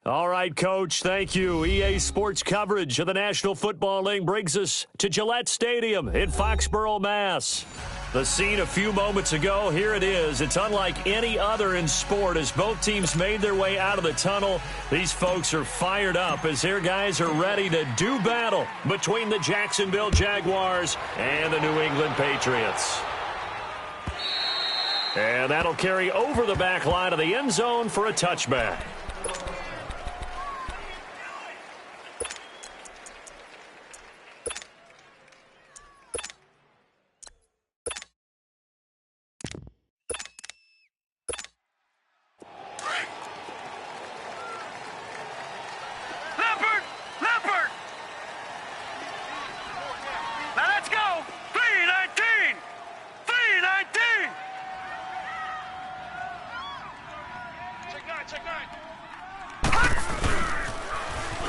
All right, Coach, thank you. EA Sports coverage of the National Football League brings us to Gillette Stadium in Foxborough, Mass. The scene a few moments ago, here it is. It's unlike any other in sport as both teams made their way out of the tunnel. These folks are fired up as their guys are ready to do battle between the Jacksonville Jaguars and the New England Patriots. And that'll carry over the back line of the end zone for a touchback.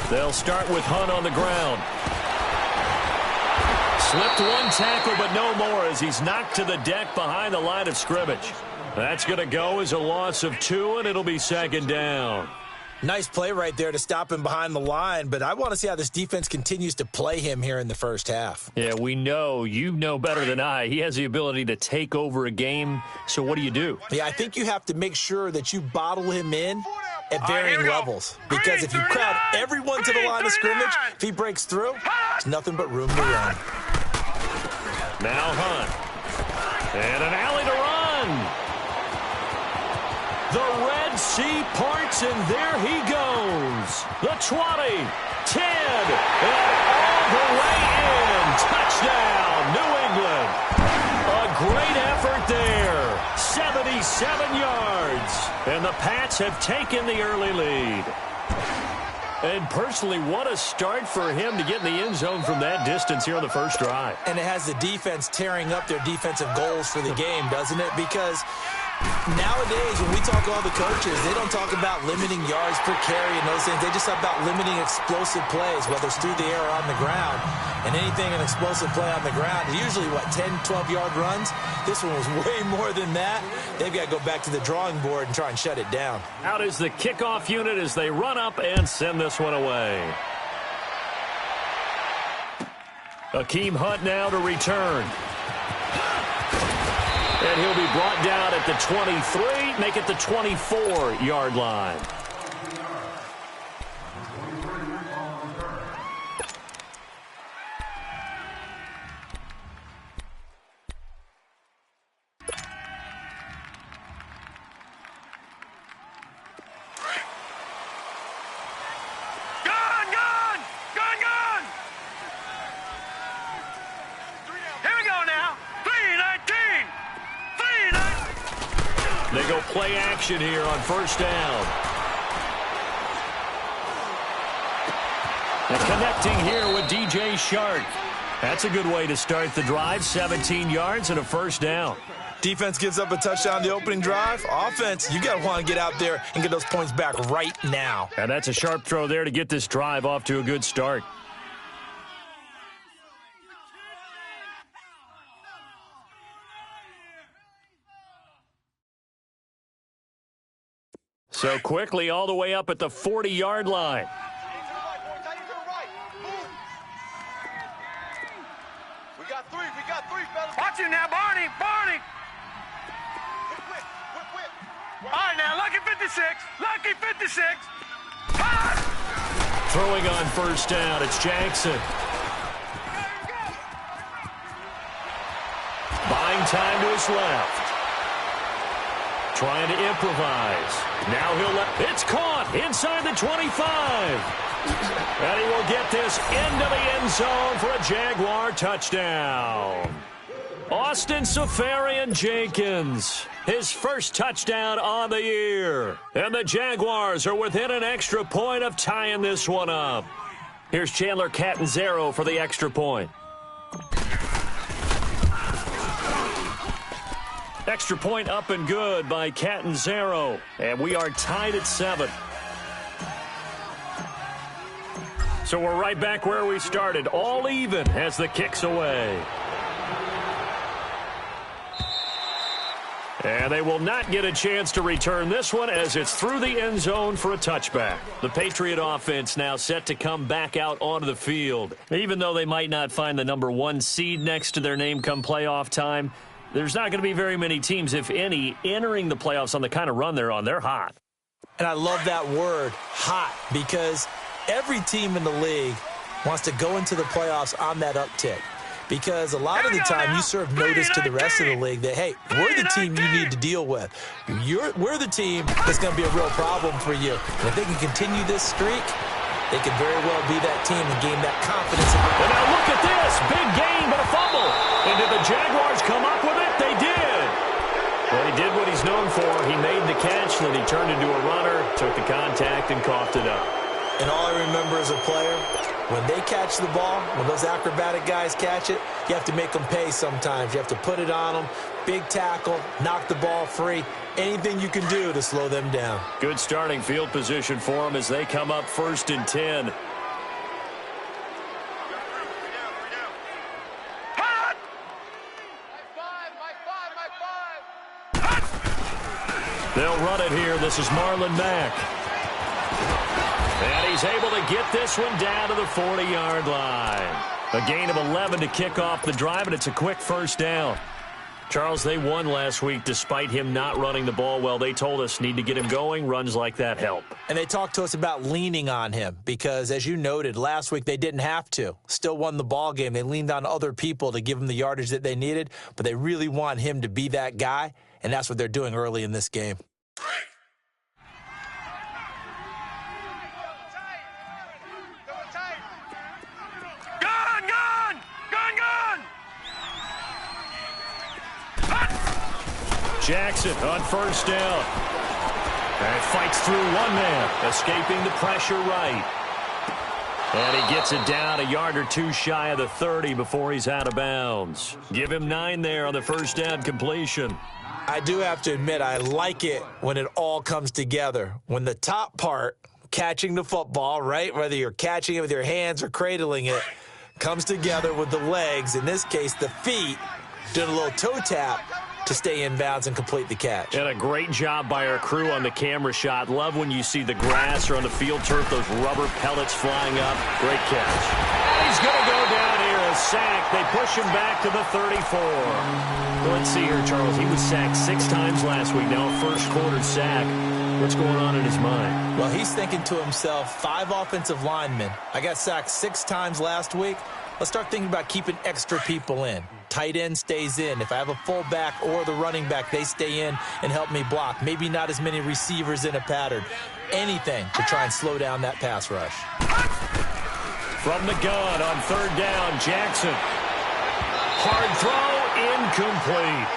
They'll start with Hunt on the ground. Slipped one tackle, but no more as he's knocked to the deck behind the line of scrimmage. That's going to go as a loss of 2, and it'll be second down. Nice play right there to stop him behind the line, but I want to see how this defense continues to play him here in the first half. Yeah, we know. You know better than I. He has the ability to take over a game, so what do? Yeah, I think you have to make sure that you bottle him in at varying levels. Because if you crowd everyone to the line of scrimmage, if he breaks through, there's nothing but room to run. Now Hunt. And an alley to run. The Red Sea parts, and there he goes. The 20, 10, and all the way in. Touchdown, New England. A great effort there. 77 yards. And the Pats have taken the early lead. And personally, what a start for him to get in the end zone from that distance here on the first drive. And it has the defense tearing up their defensive goals for the game, doesn't it? Because nowadays, when we talk to all the coaches, they don't talk about limiting yards per carry and those things. They just talk about limiting explosive plays, whether it's through the air or on the ground. And anything an explosive play on the ground is usually, 10, 12-yard runs? This one was way more than that. They've got to go back to the drawing board and try and shut it down. Out is the kickoff unit as they run up and send this one away. Akeem Hunt now to return. And he'll be brought down at the 23, make it the 24-yard line. They go play action here on first down. And connecting here with DJ Shark. That's a good way to start the drive. 17 yards and a first down. Defense gives up a touchdown the opening drive. Offense, you got to want to get out there and get those points back right now. And that's a sharp throw there to get this drive off to a good start. So quickly all the way up at the 40-yard line. We got three, fellas. Watch you now, Barney. Quick. All right, now, lucky 56. Throwing on first down, it's Jackson. Buying time to his left. Trying to improvise. Now it's caught inside the 25. And he will get this into the end zone for a Jaguar touchdown. Austin Safarian-Jenkins, his first touchdown on the year. And the Jaguars are within an extra point of tying this one up. Here's Chandler Catanzaro for the extra point. Extra point up and good by Catanzaro. And we are tied at 7. So we're right back where we started. All even as the kick's away. And they will not get a chance to return this one as it's through the end zone for a touchback. The Patriot offense now set to come back out onto the field. Even though they might not find the number 1 seed next to their name come playoff time, there's not going to be very many teams, if any, entering the playoffs on the kind of run they're on. They're hot. And I love that word, hot, because every team in the league wants to go into the playoffs on that uptick. Because a lot of the time you serve notice to the rest of the league that, hey, we're the team you need to deal with. We're the team that's going to be a real problem for you. And if they can continue this streak, they could very well be that team and gain that confidence. And now look at this. Big gain, but a fumble. And did the Jaguars come up with it? They did. Well, he did what he's known for. He made the catch, then he turned into a runner, took the contact, and coughed it up. And all I remember as a player, when they catch the ball, when those acrobatic guys catch it, you have to make them pay sometimes. You have to put it on them, big tackle, knock the ball free, anything you can do to slow them down. Good starting field position for them as they come up 1st and 10. They'll run it here. This is Marlon Mack. And he's able to get this one down to the 40-yard line. A gain of 11 to kick off the drive, and it's a quick first down. Charles, they won last week despite him not running the ball well. They told us need to get him going. Runs like that help. And they talked to us about leaning on him because, as you noted, last week they didn't have to. Still won the ball game. They leaned on other people to give him the yardage that they needed, but they really want him to be that guy, and that's what they're doing early in this game. Jackson on first down. And fights through one man, escaping the pressure right. And he gets it down a yard or two shy of the 30 before he's out of bounds. Give him 9 there on the first down completion. I do have to admit, I like it when it all comes together. When the top part, catching the football, right, whether you're catching it with your hands or cradling it, comes together with the legs, in this case the feet, doing a little toe tap to stay in bounds and complete the catch. And a great job by our crew on the camera shot. Love when you see the grass or on the field turf, those rubber pellets flying up. Great catch. And he's going to go down here, a sack. They push him back to the 34. Let's see here, Charles. He was sacked 6 times last week. Now a first quarter sack. What's going on in his mind? Well, he's thinking to himself, 5 offensive linemen. I got sacked 6 times last week. Let's start thinking about keeping extra people in. Tight end stays in. If I have a fullback or the running back, they stay in and help me block. Maybe not as many receivers in a pattern. Anything to try and slow down that pass rush. From the gun on third down, Jackson. Hard throw, incomplete.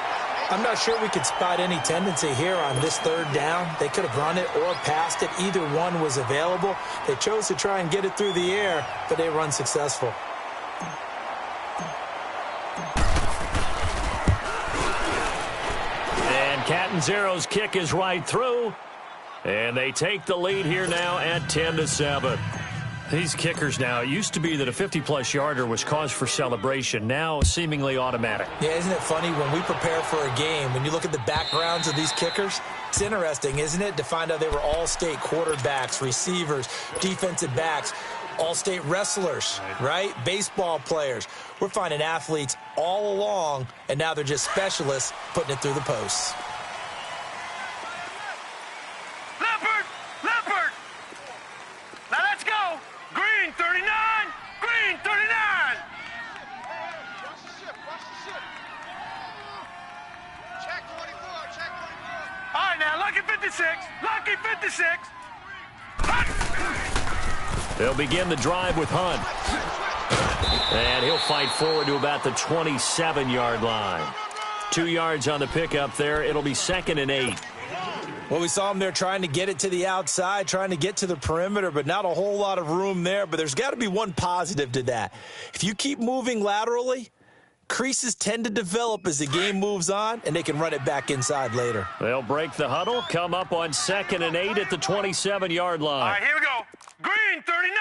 I'm not sure we could spot any tendency here on this third down. They could have run it or passed it. Either one was available. They chose to try and get it through the air, but they were unsuccessful. Catanzaro's kick is right through, and they take the lead here now at 10-7. These kickers now, it used to be that a 50-plus yarder was cause for celebration, now seemingly automatic. Yeah, isn't it funny when we prepare for a game, when you look at the backgrounds of these kickers, it's interesting, isn't it, to find out they were all-state quarterbacks, receivers, defensive backs, all-state wrestlers, right? Baseball players. We're finding athletes all along, and now they're just specialists putting it through the posts. Leopard! Now let's go! Green 39! Green 39! Watch the ship, watch the ship. Check 24, check 24. All right, now, lucky 56! Lucky 56! They'll begin the drive with Hunt. And he'll fight forward to about the 27-yard line. 2 yards on the pickup there. It'll be 2nd and 8. Well, we saw him there trying to get it to the outside, trying to get to the perimeter, but not a whole lot of room there. But there's got to be one positive to that. If you keep moving laterally, creases tend to develop as the game moves on, and they can run it back inside later. They'll break the huddle, come up on 2nd and 8 at the 27-yard line. All right, here we go. Green 39!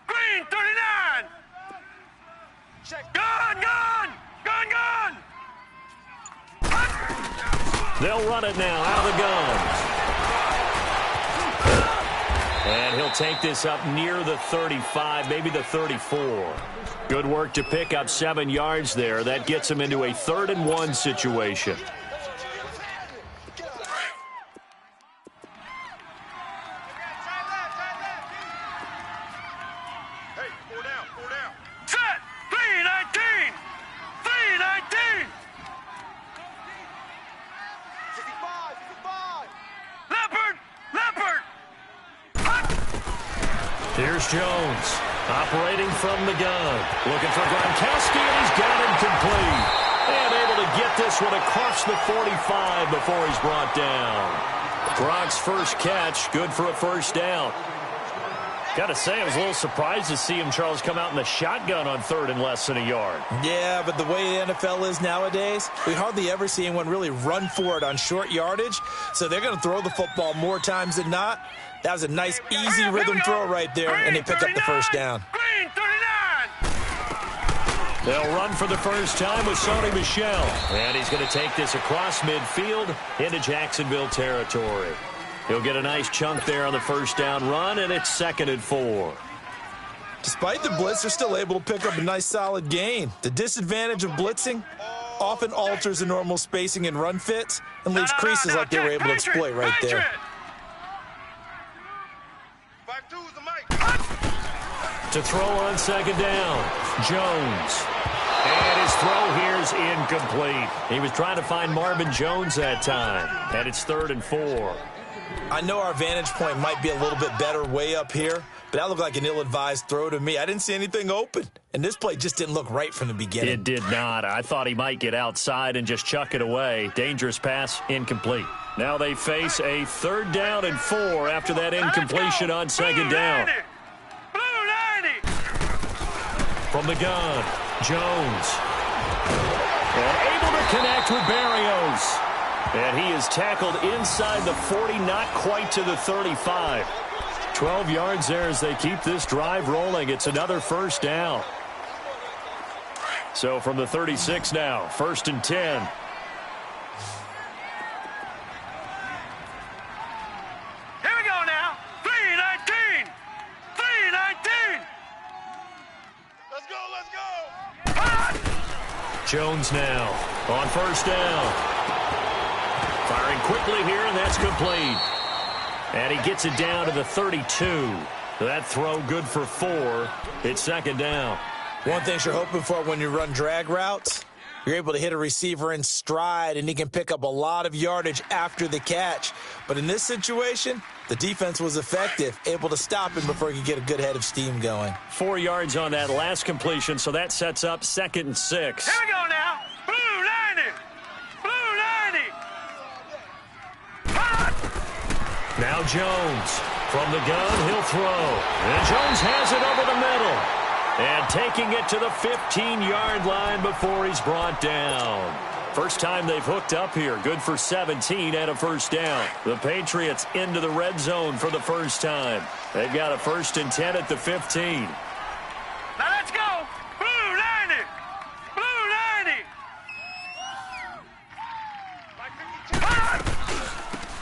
Green 39! Check. Gun! They'll run it now out of the guns. And he'll take this up near the 35, maybe the 34. Good work to pick up 7 yards there. That gets him into a 3rd and 1 situation. Hey, 4 down, 4 down. Set! 319! 319! 65, 65. Leopard! Leopard! Here's Jones, operating from the gun. Looking for Gronkowski, and he's got him complete. And able to get this one across the 45 before he's brought down. Gronk's first catch, good for a first down. Got to say, I was a little surprised to see him, Charles, come out in the shotgun on 3rd and less than a yard. Yeah, but the way the NFL is nowadays, we hardly ever see anyone really run for it on short yardage. So they're going to throw the football more times than not. That was a nice, easy rhythm throw right there, and they pick up the first down. Green 39! They'll run for the first time with Sony Michel. And he's going to take this across midfield into Jacksonville territory. He'll get a nice chunk there on the first down run, and it's 2nd and 4. Despite the blitz, they're still able to pick up a nice, solid gain. The disadvantage of blitzing often alters the normal spacing and run fits and leaves creases like they were able to exploit right there. 5-2 is the mic. To throw on 2nd down, Jones. And his throw here's incomplete. He was trying to find Marvin Jones that time, and it's 3rd and 4. I know our vantage point might be a little bit better way up here, but that looked like an ill-advised throw to me. I didn't see anything open, and this play just didn't look right from the beginning. It did not. I thought he might get outside and just chuck it away. Dangerous pass, incomplete. Now they face a 3rd down and 4 after that incompletion on 2nd down. Blue 90! From the gun, Jones. And able to connect with Barrios. And he is tackled inside the 40, not quite to the 35. 12 yards there as they keep this drive rolling. It's another first down. So from the 36 now, 1st and 10. Here we go now. 319! 319! Let's go, let's go. Jones now on 1st down. Firing quickly here, and that's complete. And he gets it down to the 32. That throw good for 4. It's 2nd down. One thing you're hoping for when you run drag routes, you're able to hit a receiver in stride, and he can pick up a lot of yardage after the catch. But in this situation, the defense was effective, able to stop him before he could get a good head of steam going. 4 yards on that last completion, so that sets up 2nd and 6. Here we go now. Blue 90! Blue 90! Now Jones. From the gun, he'll throw. And Jones has it over the middle. And taking it to the 15-yard line before he's brought down. First time they've hooked up here. Good for 17 and a first down. The Patriots into the red zone for the first time. They've got a 1st and 10 at the 15. Now let's go. Blue 90! Blue 90!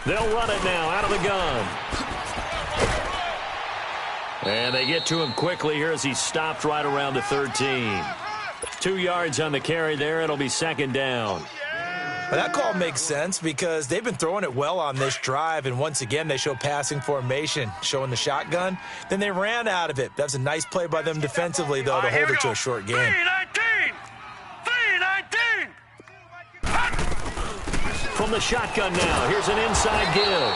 They'll run it now out of the gun. And they get to him quickly here as he's stopped right around the 13. 2 yards on the carry there. It'll be 2nd down. Well, that call makes sense because they've been throwing it well on this drive, and once again they show passing formation, showing the shotgun. Then they ran out of it. That's a nice play by them defensively, though, to hold it to a short game. 319! 319! From the shotgun now, here's an inside give.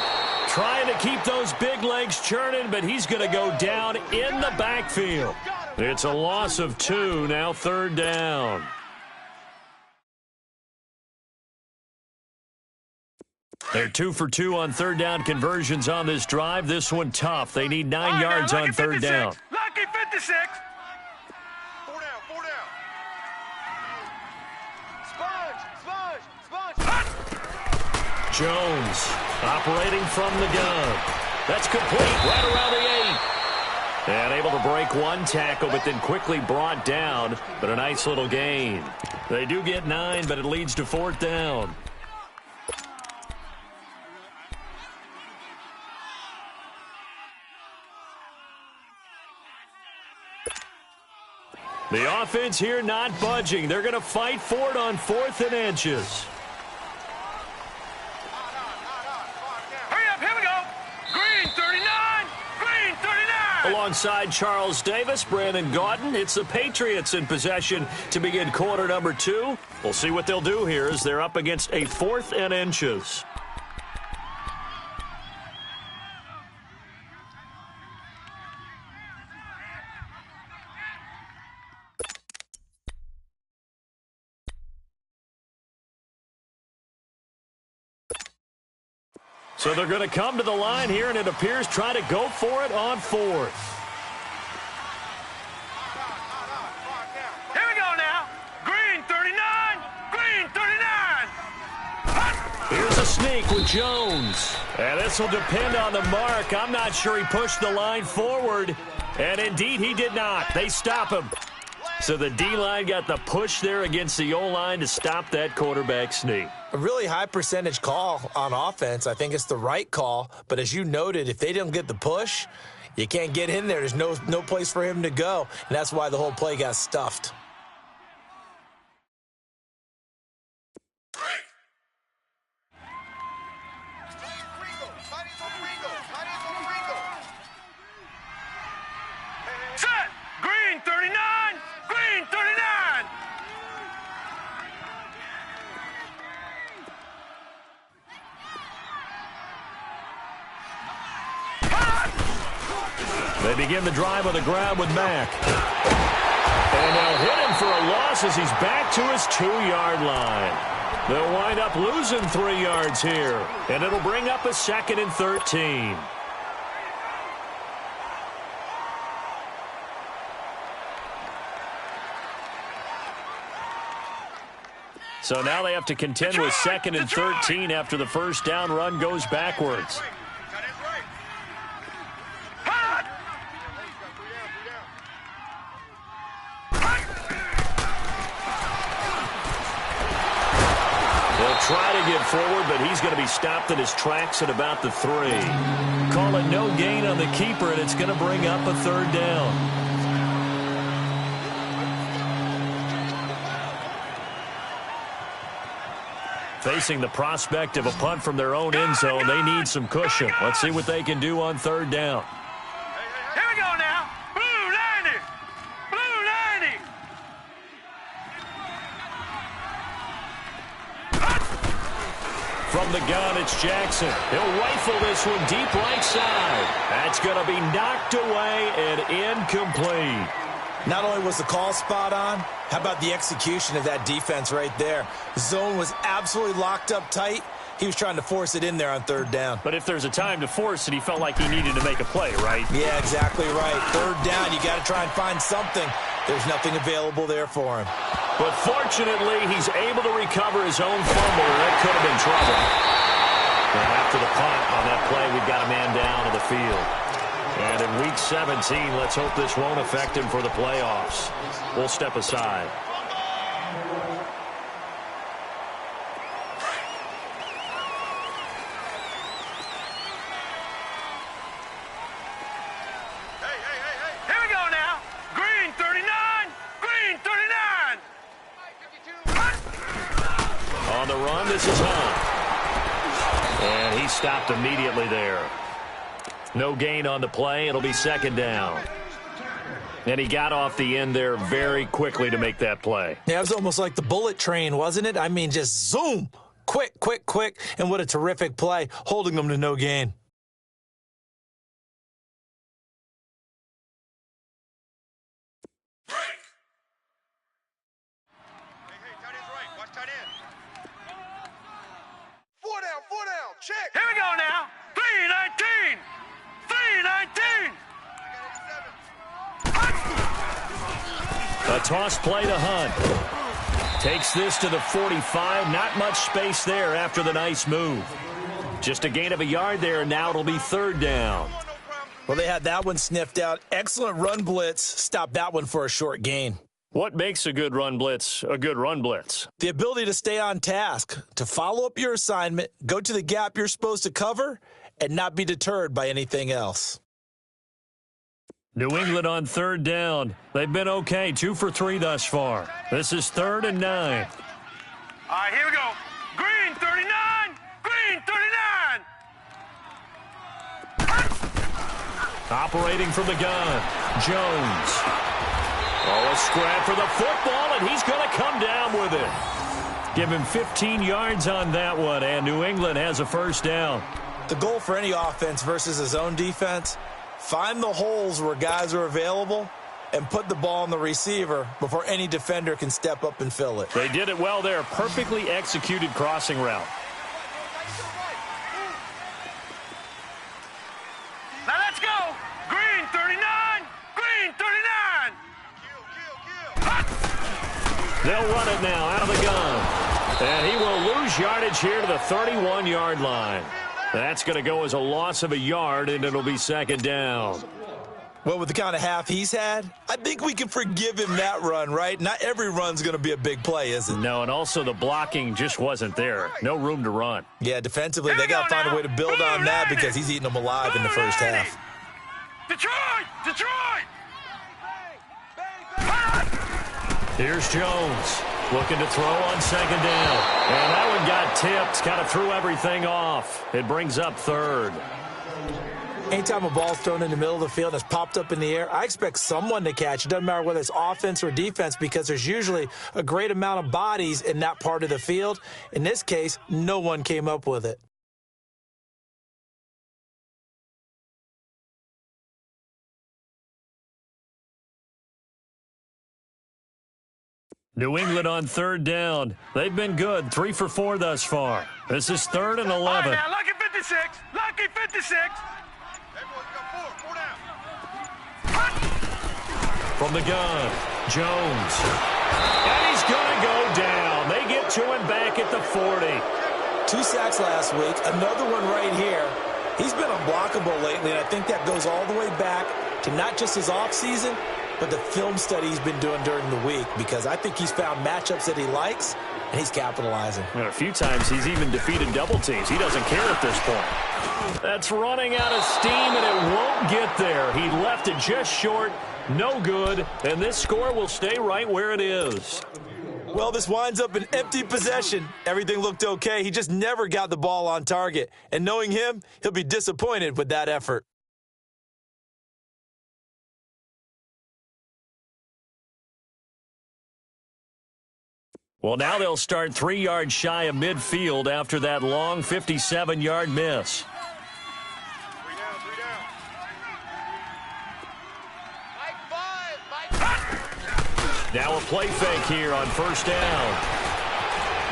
Trying to keep those big legs churning, but he's going to go down in the backfield. It's a loss of 2, now 3rd down. They're 2 for 2 on 3rd down conversions on this drive. This one tough. They need 9 yards on 3rd down. Lucky 56! 4 down, 4 down. Sponge. Jones operating from the gun. That's complete right around the 8. And able to break one tackle, but then quickly brought down. But a nice little gain. They do get 9, but it leads to 4th down. The offense here not budging. They're going to fight for it on 4th and inches. Hurry up, here we go. Green 39, green 39. Alongside Charles Davis, Brandon Gaudin, it's the Patriots in possession to begin quarter number 2. We'll see what they'll do here as they're up against a 4th and inches. So they're going to come to the line here, and it appears try to go for it on 4th. Here we go now. Green 39, green 39. Here's a sneak with Jones. And this will depend on the mark. I'm not sure he pushed the line forward. And indeed, he did not. They stop him. So the D-line got the push there against the O-line to stop that quarterback sneak. A really high percentage call on offense. I think it's the right call. But as you noted, if they didn't get the push, you can't get in there. There's no place for him to go. And that's why the whole play got stuffed. Set. Green 39, green 39. They begin the drive on the ground with Mack. And they'll hit him for a loss as he's back to his 2-yard line. They'll wind up losing 3 yards here. And it'll bring up a 2nd and 13. So now they have to contend with 2nd and 13 after the first down run goes backwards. Try to get forward, but he's going to be stopped in his tracks at about the 3. Call it no gain on the keeper, and it's going to bring up a 3rd down. Facing the prospect of a punt from their own end zone, they need some cushion. Let's see what they can do on 3rd down. Here we go now. Blue 90, blue 90. From the gun, it's Jackson. He'll rifle this one deep right side. That's going to be knocked away and incomplete. Not only was the call spot on, how about the execution of that defense right there? The zone was absolutely locked up tight. He was trying to force it in there on 3rd down. But if there's a time to force it, he felt like he needed to make a play, right? Yeah, exactly right. 3rd down, you got to try and find something. There's nothing available there for him. But fortunately, he's able to recover his own fumble, and that could have been trouble. And after the punt on that play, we've got a man down on the field. And in Week 17, let's hope this won't affect him for the playoffs. We'll step aside. Here we go now. Green 39, green 39. On the run, this is Hunt. And he stopped immediately there. No gain on the play. It'll be 2nd down. And he got off the end there very quickly to make that play. Yeah, it was almost like the bullet train, wasn't it? I mean, just zoom. Quick, quick, quick. And what a terrific play, holding them to no gain. Four down, check. Here we go now. 319, 319. A toss play to Hunt. Takes this to the 45. Not much space there after the nice move. Just a gain of a yard there. Now it'll be 3rd down. Well, they had that one sniffed out. Excellent run blitz. Stopped that one for a short gain. What makes a good run blitz a good run blitz? The ability to stay on task, to follow up your assignment, go to the gap you're supposed to cover, and not be deterred by anything else. New England on third down. They've been okay, 2 for 3 thus far. This is 3rd and 9. All right, here we go. Green 39. Green 39. Operating from the gun, Jones. Oh, a scrap for the football, and he's going to come down with it. Give him 15 yards on that one, and New England has a first down. The goal for any offense versus a zone defense, find the holes where guys are available and put the ball on the receiver before any defender can step up and fill it. They did it well there. Perfectly executed crossing route. Now let's go. Green 39. Green 39. They'll run it now out of the gun. And he will lose yardage here to the 31-yard line. That's going to go as a loss of a yard, and it'll be 2nd down. Well, with the kind of half he's had, I think we can forgive him that run, right? Not every run's going to be a big play, is it? No, and also the blocking just wasn't there. No room to run. Yeah, defensively, they got to find a way to build on that because he's eating them alive in the first half. Detroit! Detroit! Here's Jones looking to throw on 2nd down. And that one got tipped, kind of threw everything off. It brings up 3rd. Anytime a ball's thrown in the middle of the field and it's popped up in the air, I expect someone to catch. It doesn't matter whether it's offense or defense because there's usually a great amount of bodies in that part of the field. In this case, no one came up with it. New England on 3rd down. They've been good, 3 for 4 thus far. This is 3rd and 11. All right, now, lucky 56. Lucky 56. From the gun, Jones. And he's going to go down. They get to him back at the 40. 2 sacks last week, another one right here. He's been unblockable lately, and I think that goes all the way back to not just his offseason, but the film study he's been doing during the week, because I think he's found matchups that he likes, and he's capitalizing. And a few times he's even defeated double teams. He doesn't care at this point. That's running out of steam, and it won't get there. He left it just short, no good, and this score will stay right where it is. Well, this winds up an empty possession. Everything looked okay. He just never got the ball on target. And knowing him, he'll be disappointed with that effort. Well, now they'll start 3 yards shy of midfield after that long 57-yard miss. 3 down, 3 down. Now a play fake here on 1st down.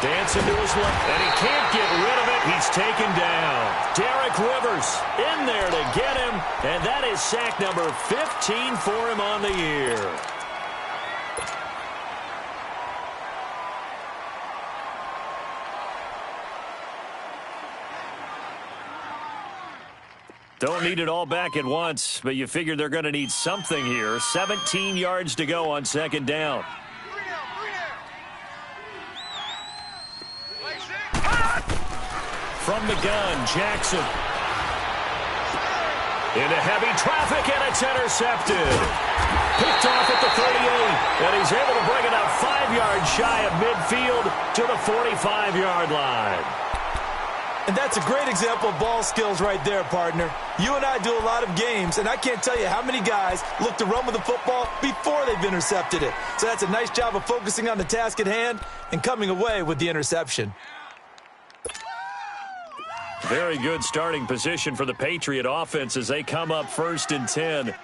Dancing to his left, and he can't get rid of it. He's taken down. Derek Rivers in there to get him, and that is sack number 15 for him on the year. Don't need it all back at once, but you figure they're going to need something here. 17 yards to go on 2nd down. 3 down, 3 down. From the gun, Jackson. Into heavy traffic, and it's intercepted. Picked off at the 38, and he's able to bring it out 5 yards shy of midfield to the 45-yard line. And that's a great example of ball skills right there, partner. You and I do a lot of games, and I can't tell you how many guys look to run with the football before they've intercepted it. So that's a nice job of focusing on the task at hand and coming away with the interception. Very good starting position for the Patriot offense as they come up 1st and 10.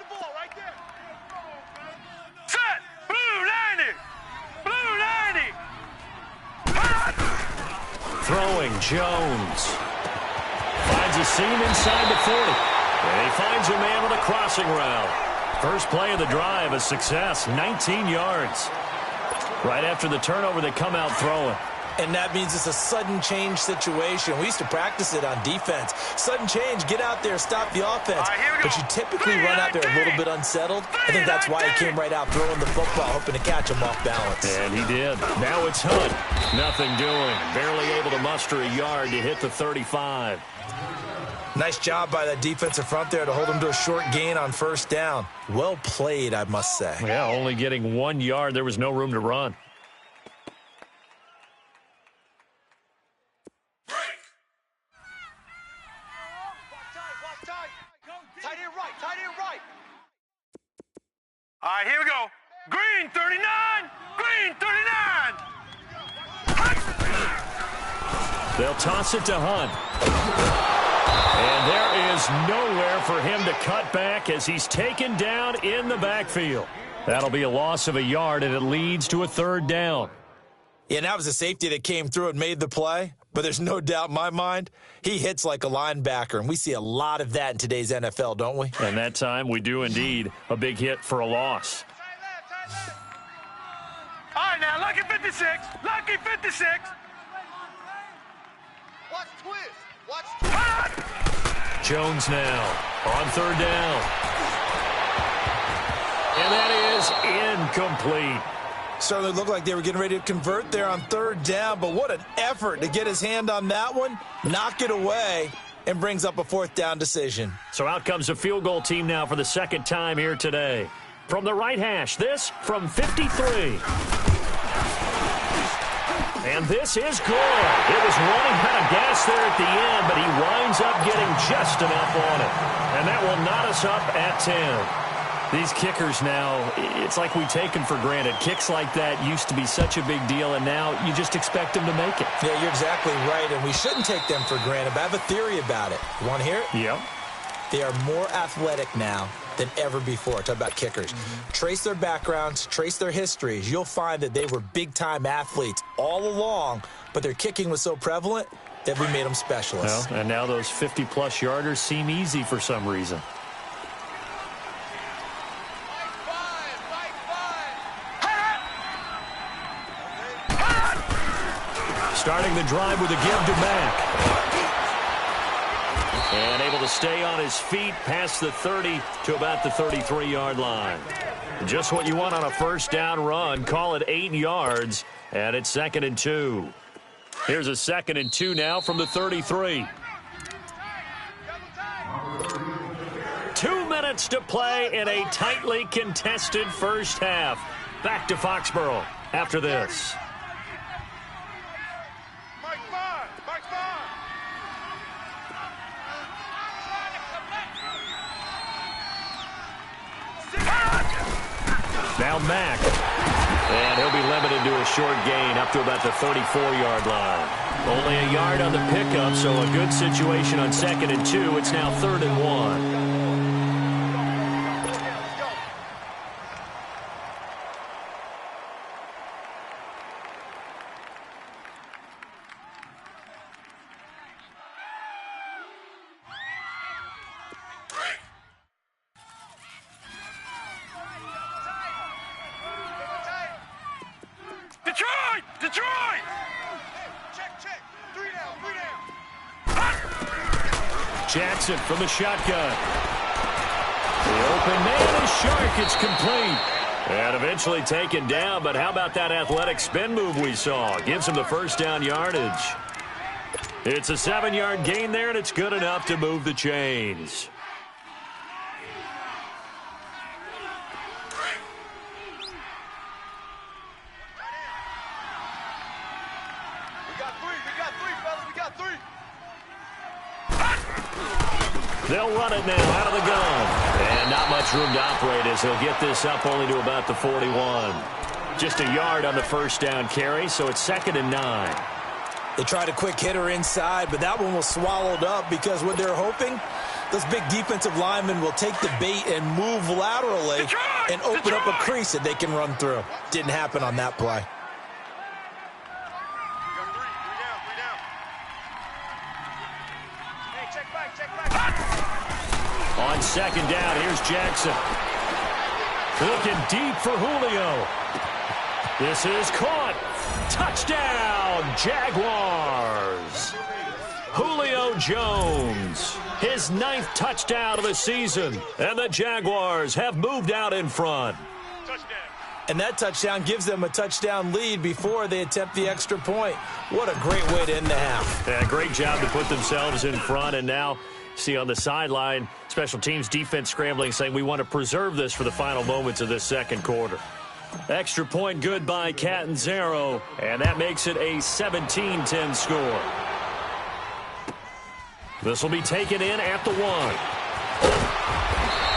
Set. Blue 90. Blue 90. Throwing, Jones. Finds a seam inside the 40. And he finds a man with a crossing route. First play of the drive, a success, 19 yards. Right after the turnover, they come out throwing. And that means it's a sudden change situation. We used to practice it on defense. Sudden change, get out there, stop the offense. All right, here we go. But you typically run out there a little bit unsettled. I think that's why he came right out throwing the football, hoping to catch him off balance. And he did. Now it's Hunt. Nothing doing. Barely able to muster a yard to hit the 35. Nice job by that defensive front there to hold him to a short gain on first down. Well played, I must say. Yeah, only getting 1 yard. There was no room to run. All right, here we go. Green 39. Green 39. They'll toss it to Hunt. And there is nowhere for him to cut back as he's taken down in the backfield. That'll be a loss of a yard, and it leads to a third down. Yeah, and that was a safety that came through and made the play. But there's no doubt in my mind, he hits like a linebacker. And we see a lot of that in today's NFL, don't we? And that time, we do indeed. A big hit for a loss. All right, now, lucky 56. Lucky 56. Watch twist. Watch twist. Jones now on third down. And that is incomplete. Certainly looked like they were getting ready to convert there on third down, but what an effort to get his hand on that one, knock it away, and brings up a fourth down decision. So out comes a field goal team now for the second time here today. From the right hash, this from 53. And this is good. It was running out of gas there at the end, but he winds up getting just enough on it. And that will knot us up at 10. These kickers now, it's like we take them for granted. Kicks like that used to be such a big deal, and now you just expect them to make it. Yeah, you're exactly right, and we shouldn't take them for granted, but I have a theory about it. You want to hear it? Yep. They are more athletic now than ever before. Talk about kickers. Trace their backgrounds, trace their histories. You'll find that they were big-time athletes all along, but their kicking was so prevalent that we made them specialists. Well, and now those 50-plus yarders seem easy for some reason. Starting the drive with a give to Mack. And able to stay on his feet past the 30 to about the 33-yard line. Just what you want on a first down run. Call it 8 yards, and it's 2nd and 2. Here's a 2nd and 2 now from the 33. 2 minutes to play in a tightly contested first half. Back to Foxborough after this. Now Mack, and he'll be limited to a short gain up to about the 34-yard line. Only a yard on the pickup, so a good situation on 2nd and 2. It's now 3rd and 1. Detroit! Check. 3 down. Jackson from the shotgun. The open man is Shark. It's complete. And eventually taken down, but how about that athletic spin move we saw? Gives him the first down yardage. It's a 7-yard gain there, and it's good enough to move the chains. They'll run it now out of the gun. And not much room to operate as he'll get this up only to about the 41. Just a yard on the first down carry, so it's 2nd and 9. They tried a quick hitter inside, but that one was swallowed up because what they're hoping, those big defensive linemen will take the bait and move laterally and open up a crease that they can run through. Didn't happen on that play. On 2nd down, here's Jackson. Looking deep for Julio. This is caught. Touchdown, Jaguars. Julio Jones, his 9th touchdown of the season. And the Jaguars have moved out in front. And that touchdown gives them a touchdown lead before they attempt the extra point. What a great way to end the half. Yeah, great job to put themselves in front, and now See on the sideline, special teams defense scrambling, saying we want to preserve this for the final moments of this second quarter. Extra point good by Catanzaro, and that makes it a 17-10 score. This will be taken in at the 1.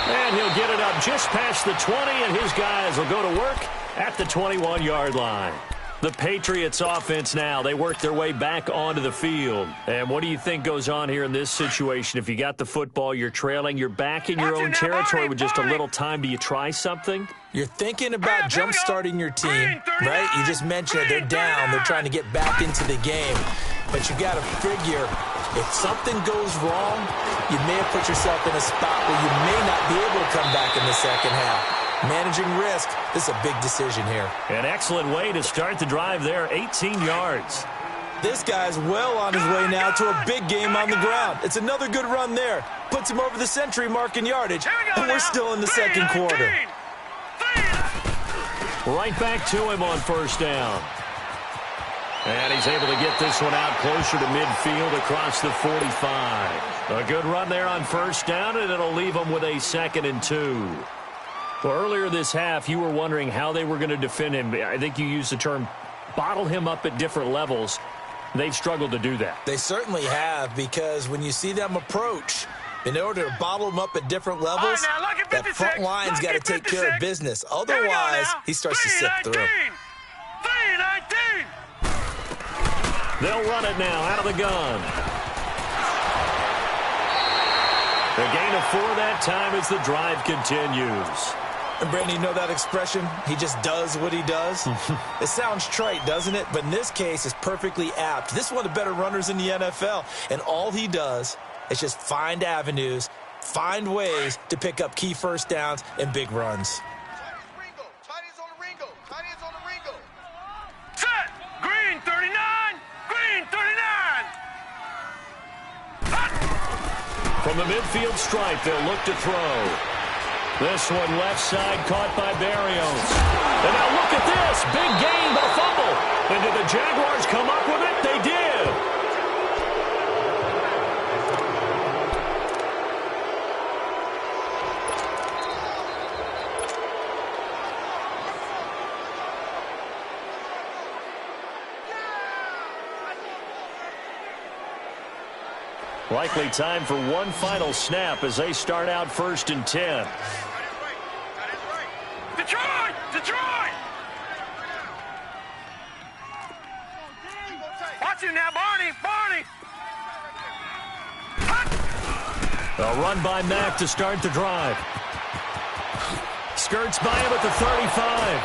And he'll get it up just past the 20, and his guys will go to work at the 21-yard line. The Patriots offense now, they work their way back onto the field. And what do you think goes on here in this situation? If you got the football, you're trailing, you're back in your own territory with just a little time. Do you try something? You're thinking about jump-starting your team, right? You just mentioned it. They're down. They're trying to get back into the game. But you got to figure, if something goes wrong, you may have put yourself in a spot where you may not be able to come back in the second half. Managing risk, this is a big decision here. An excellent way to start the drive there, 18 yards. This guy's well on his way now to a big game on the ground. It's another good run there. Puts him over the century mark in yardage, and we're still in the second quarter. Right back to him on first down. And he's able to get this one out closer to midfield across the 45. A good run there on first down, and it'll leave him with a 2nd and 2. Well, earlier this half, you were wondering how they were going to defend him. I think you used the term bottle him up at different levels. They've struggled to do that. They certainly have, because when you see them approach, in order to bottle him up at different levels, that front line's got to take care of business. Otherwise, he starts to sift through. 3-19. They'll run it now out of the gun. A gain of 4 that time as the drive continues. And Brandon, you know that expression? He just does what he does? It sounds trite, doesn't it? But in this case, it's perfectly apt. This is one of the better runners in the NFL. And all he does is just find avenues, find ways to pick up key first downs and big runs. Tight ends on the Ringo. Tight ends on the Ringo. Set. Green 39. Green 39. From the midfield stripe, they'll look to throw. This one left side caught by Barrios. And now look at this. Big gain, but a fumble. And did the Jaguars come up with it? They did. Likely time for one final snap as they start out 1st and 10. Detroit! Detroit! Watch it now, Barney! Barney! A run by Mack to start the drive. Skirts by him at the 35.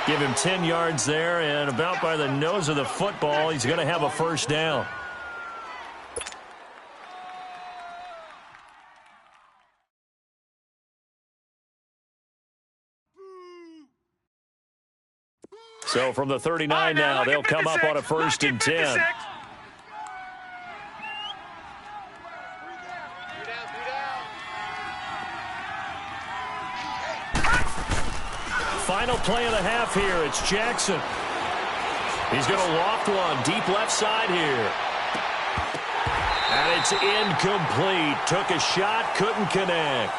Give him 10 yards there, and about by the nose of the football, he's going to have a first down. So from the 39 now, they'll come up on a 1st and 10. Final play of the half here. It's Jackson. He's going to loft one deep left side here. And it's incomplete. Took a shot, couldn't connect.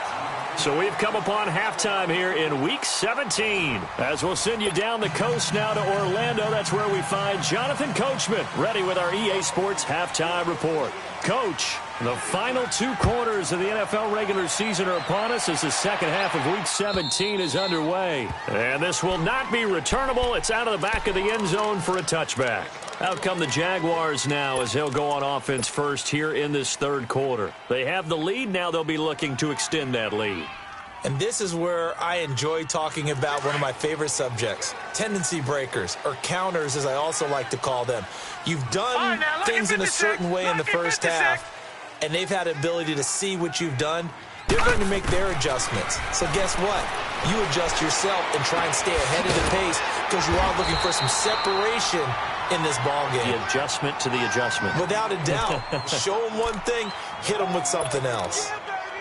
So we've come upon halftime here in Week 17. As we'll send you down the coast now to Orlando, that's where we find Jonathan Coachman ready with our EA Sports Halftime Report. Coach, the final 2 quarters of the NFL regular season are upon us as the second half of Week 17 is underway. And this will not be returnable. It's out of the back of the end zone for a touchback. Out come the Jaguars now as they'll go on offense first here in this 3rd quarter. They have the lead. Now they'll be looking to extend that lead. And this is where I enjoy talking about one of my favorite subjects, tendency breakers, or counters as I also like to call them. You've done things in a certain way in the first half, and they've had the ability to see what you've done. They're going to make their adjustments. So guess what? You adjust yourself and try and stay ahead of the pace because you are looking for some separation in this ball game. The adjustment to the adjustment. Without a doubt. Show them one thing, hit them with something else.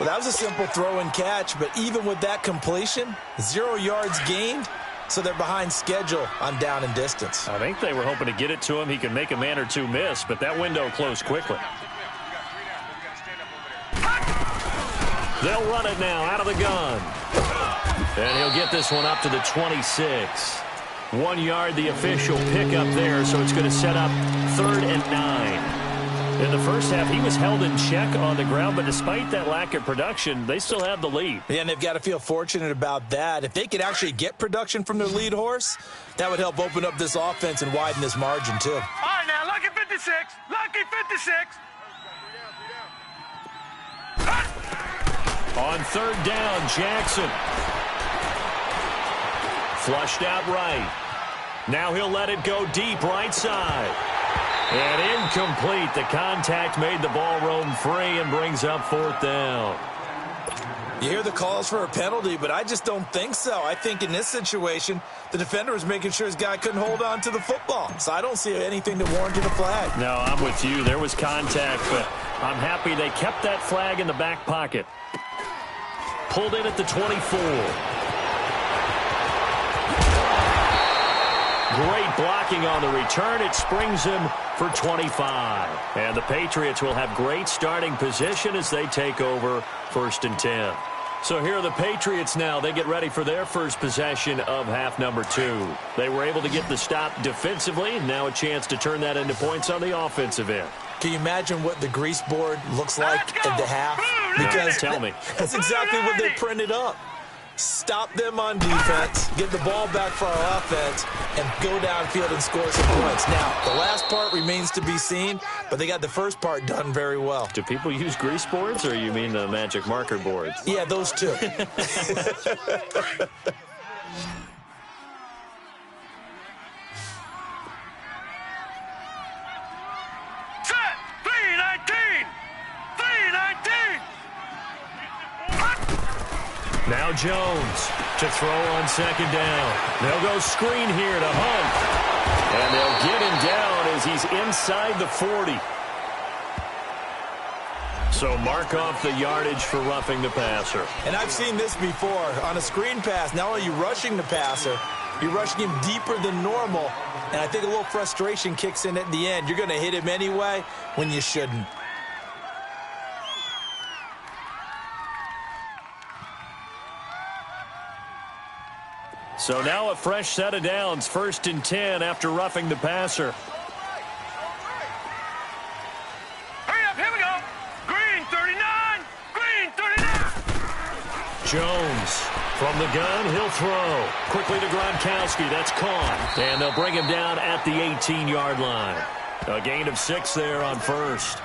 Well, that was a simple throw and catch, but even with that completion, 0 yards gained, so they're behind schedule on down and distance. I think they were hoping to get it to him. He can make a man or two miss, but that window closed quickly. They'll run it now out of the gun. And he'll get this one up to the 26. 1 yard, the official pickup there, so it's going to set up 3rd and 9. In the first half, he was held in check on the ground, but despite that lack of production, they still have the lead. Yeah, and they've got to feel fortunate about that. If they could actually get production from their lead horse, that would help open up this offense and widen this margin, too. All right, now, lucky 56. Lucky 56. On 3rd down, Jackson. Flushed out right. Now he'll let it go deep right side. And incomplete. The contact made the ball roam free and brings up 4th down. You hear the calls for a penalty, but I just don't think so. I think in this situation, the defender was making sure his guy couldn't hold on to the football. So I don't see anything that warranted a flag. No, I'm with you. There was contact, but I'm happy they kept that flag in the back pocket. Pulled in at the 24. Great blocking on the return. It springs him for 25. And the Patriots will have great starting position as they take over 1st and 10. So here are the Patriots now. They get ready for their first possession of half number 2. They were able to get the stop defensively. Now a chance to turn that into points on the offensive end. Can you imagine what the grease board looks like at the half? Because tell me. That's exactly what they printed up. Stop them on defense, get the ball back for our offense, and go downfield and score some points. Now, the last part remains to be seen, but they got the first part done very well. Do people use grease boards, or you mean the magic marker boards? Yeah, those two. Set. 319. 319. Now Jones to throw on 2nd down. They'll go screen here to Hunt. And they'll get him down as he's inside the 40. So mark off the yardage for roughing the passer. And I've seen this before. On a screen pass, not only are you rushing the passer, you're rushing him deeper than normal. And I think a little frustration kicks in at the end. You're going to hit him anyway when you shouldn't. So now a fresh set of downs, 1st and 10 after roughing the passer. Hurry up, here we go. Green 39. Green 39. Jones from the gun, he'll throw. Quickly to Gronkowski, that's caught. And they'll bring him down at the 18-yard line. A gain of 6 there on 1st.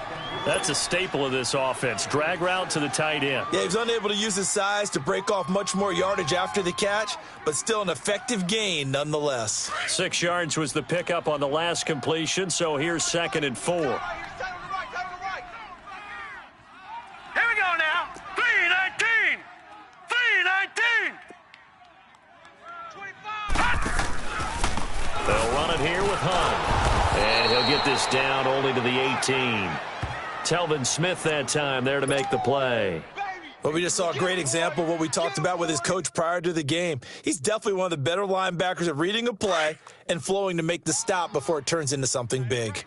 That's a staple of this offense. Drag route to the tight end. Yeah, he was unable to use his size to break off much more yardage after the catch, but still an effective gain nonetheless. 6 yards was the pickup on the last completion, so here's 2nd and 4. Here we go now. 319. 319. 25. They'll run it here with Hunt. And he'll get this down only to the 18. Telvin Smith that time there to make the play. Well, we just saw a great example of what we talked about with his coach prior to the game. He's definitely one of the better linebackers at reading a play and flowing to make the stop before it turns into something big.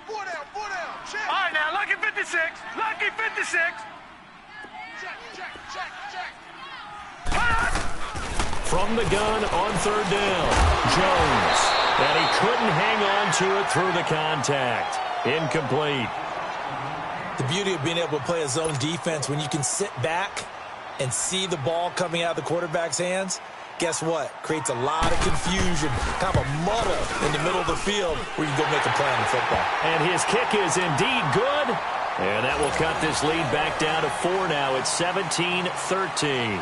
Four down, check. All right, now, lucky 56. Lucky 56. Check. From the gun on 3rd down, Jones. And he couldn't hang on to it through the contact. Incomplete. The beauty of being able to play a zone defense when you can sit back and see the ball coming out of the quarterback's hands, guess what? Creates a lot of confusion, kind of a muddle in the middle of the field where you can go make a play on the football. And his kick is indeed good. And that will cut this lead back down to 4 now. It's 17-13.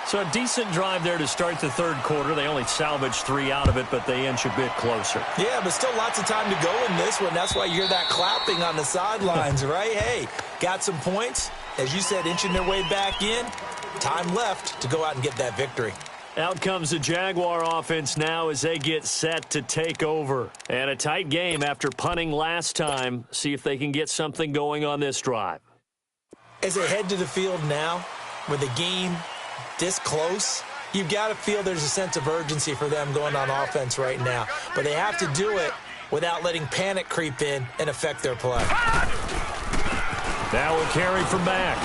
So a decent drive there to start the 3rd quarter. They only salvaged 3 out of it, but they inch a bit closer. Yeah, but still lots of time to go in this one. That's why you hear that clapping on the sidelines, right? Hey, got some points. As you said, inching their way back in. Time left to go out and get that victory. Out comes the Jaguar offense now as they get set to take over. And a tight game after punting last time. See if they can get something going on this drive. As they head to the field now, with the game this close, you've got to feel there's a sense of urgency for them going on offense right now. But they have to do it without letting panic creep in and affect their play. Now a carry from Mack.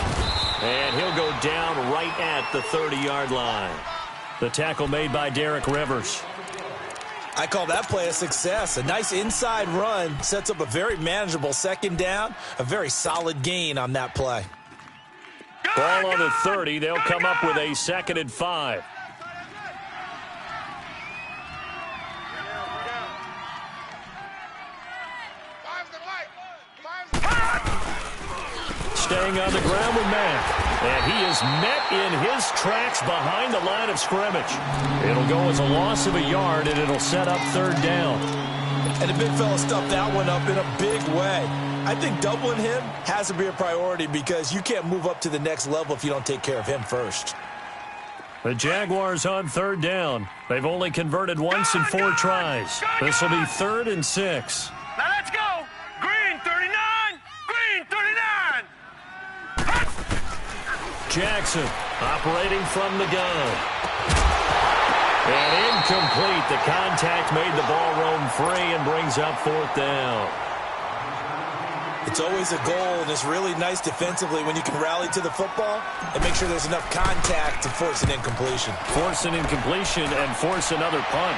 And he'll go down right at the 30-yard line. The tackle made by Derek Rivers. I call that play a success. A nice inside run sets up a very manageable second down. A very solid gain on that play. Ball on the 30. They'll come up with a 2nd and 5. Staying on the ground with Mack. And he is met in his tracks behind the line of scrimmage. It'll go as a loss of a yard, and it'll set up 3rd down. And the big fella stuffed that one up in a big way. I think doubling him has to be a priority because you can't move up to the next level if you don't take care of him first. The Jaguars on 3rd down. They've only converted once in 4 tries. This will be 3rd and 6. Now let's go. Green 39. Green 39. Jackson operating from the gun. And incomplete. The contact made the ball roam free and brings up 4th down. It's always a goal, and it's really nice defensively when you can rally to the football and make sure there's enough contact to force an incompletion. Force an incompletion and force another punt.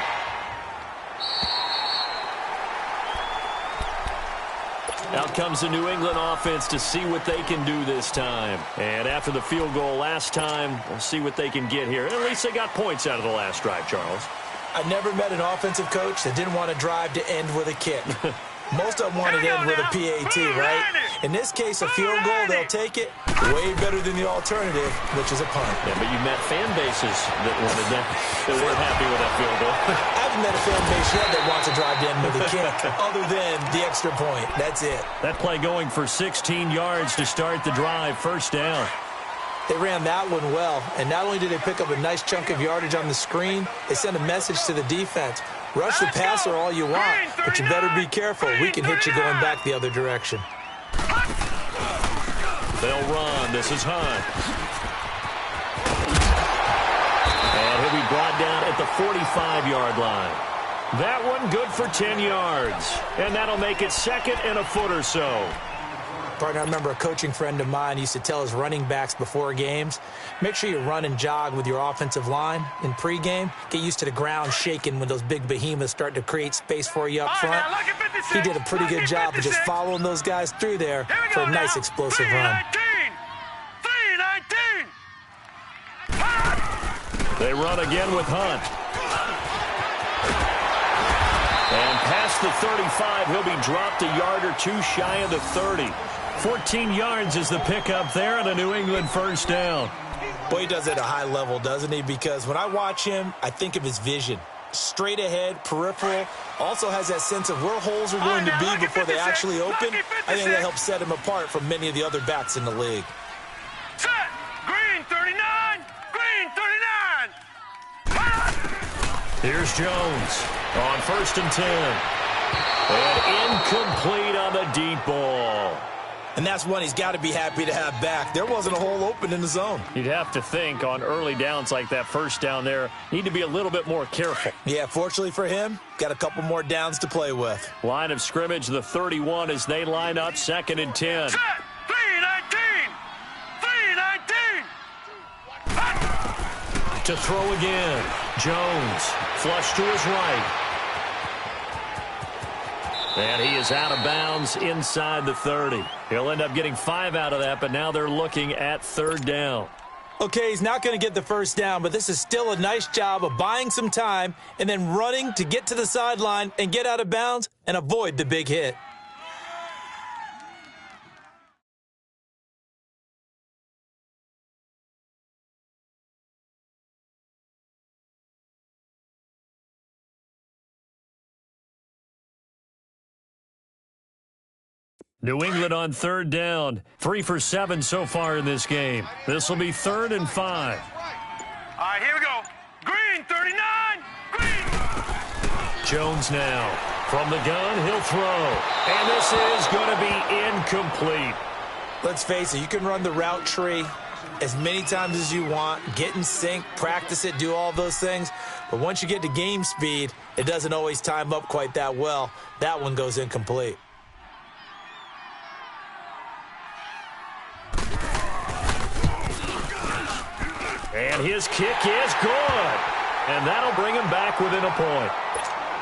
Out comes the New England offense to see what they can do this time. And after the field goal last time, we'll see what they can get here. At least they got points out of the last drive, Charles. I never met an offensive coach that didn't want to drive to end with a kick. Most of them want to end with a PAT, right? In this case, a field goal, they'll take it. Way better than the alternative, which is a punt. Yeah, but you met fan bases that wanted that, that weren't happy with that field goal. I haven't met a fan base yet that wants to drive to end with a kick, other than the extra point. That's it. That play going for 16 yards to start the drive, 1st down. They ran that one well, and not only did they pick up a nice chunk of yardage on the screen, they sent a message to the defense. Rush the passer all you want, but you better be careful. We can hit you going back the other direction. They'll run. This is Hunt. And he'll be brought down at the 45-yard line. That one good for 10 yards. And that'll make it 2nd and a foot or so. Partner, I remember a coaching friend of mine used to tell his running backs before games, make sure you run and jog with your offensive line in pregame. Get used to the ground shaking when those big behemoths start to create space for you up front. He did a pretty good job of just following those guys through there for a nice explosive run. 319. They run again with Hunt. And past the 35, he'll be dropped a yard or 2 shy of the 30. 14 yards is the pickup there and a New England 1st down. Boy, he does it at a high level, doesn't he? Because when I watch him, I think of his vision. Straight ahead, peripheral, also has that sense of where holes are going to be before they actually open. I think that helps set him apart from many of the other backs in the league. Set. Green 39. Green 39. Here's Jones on 1st and 10. And incomplete on the deep ball. And that's one he's got to be happy to have back. There wasn't a hole open in the zone. You'd have to think on early downs like that 1st down there, need to be a little bit more careful. Yeah, fortunately for him, got a couple more downs to play with. Line of scrimmage, the 31 as they line up 2nd and 10. Set. 319. 319. To throw again. Jones, flush to his right. And he is out of bounds inside the 30. He'll end up getting 5 out of that, but now they're looking at 3rd down. Okay, he's not going to get the 1st down, but this is still a nice job of buying some time and then running to get to the sideline and get out of bounds and avoid the big hit. New England on 3rd down. 3 for 7 so far in this game. This will be 3rd and 5. All right, here we go. Green 39. Green. Jones now. From the gun, he'll throw. And this is going to be incomplete. Let's face it, you can run the route tree as many times as you want, get in sync, practice it, do all those things. But once you get to game speed, it doesn't always time up quite that well. That one goes incomplete. And his kick is good. And that'll bring him back within a point.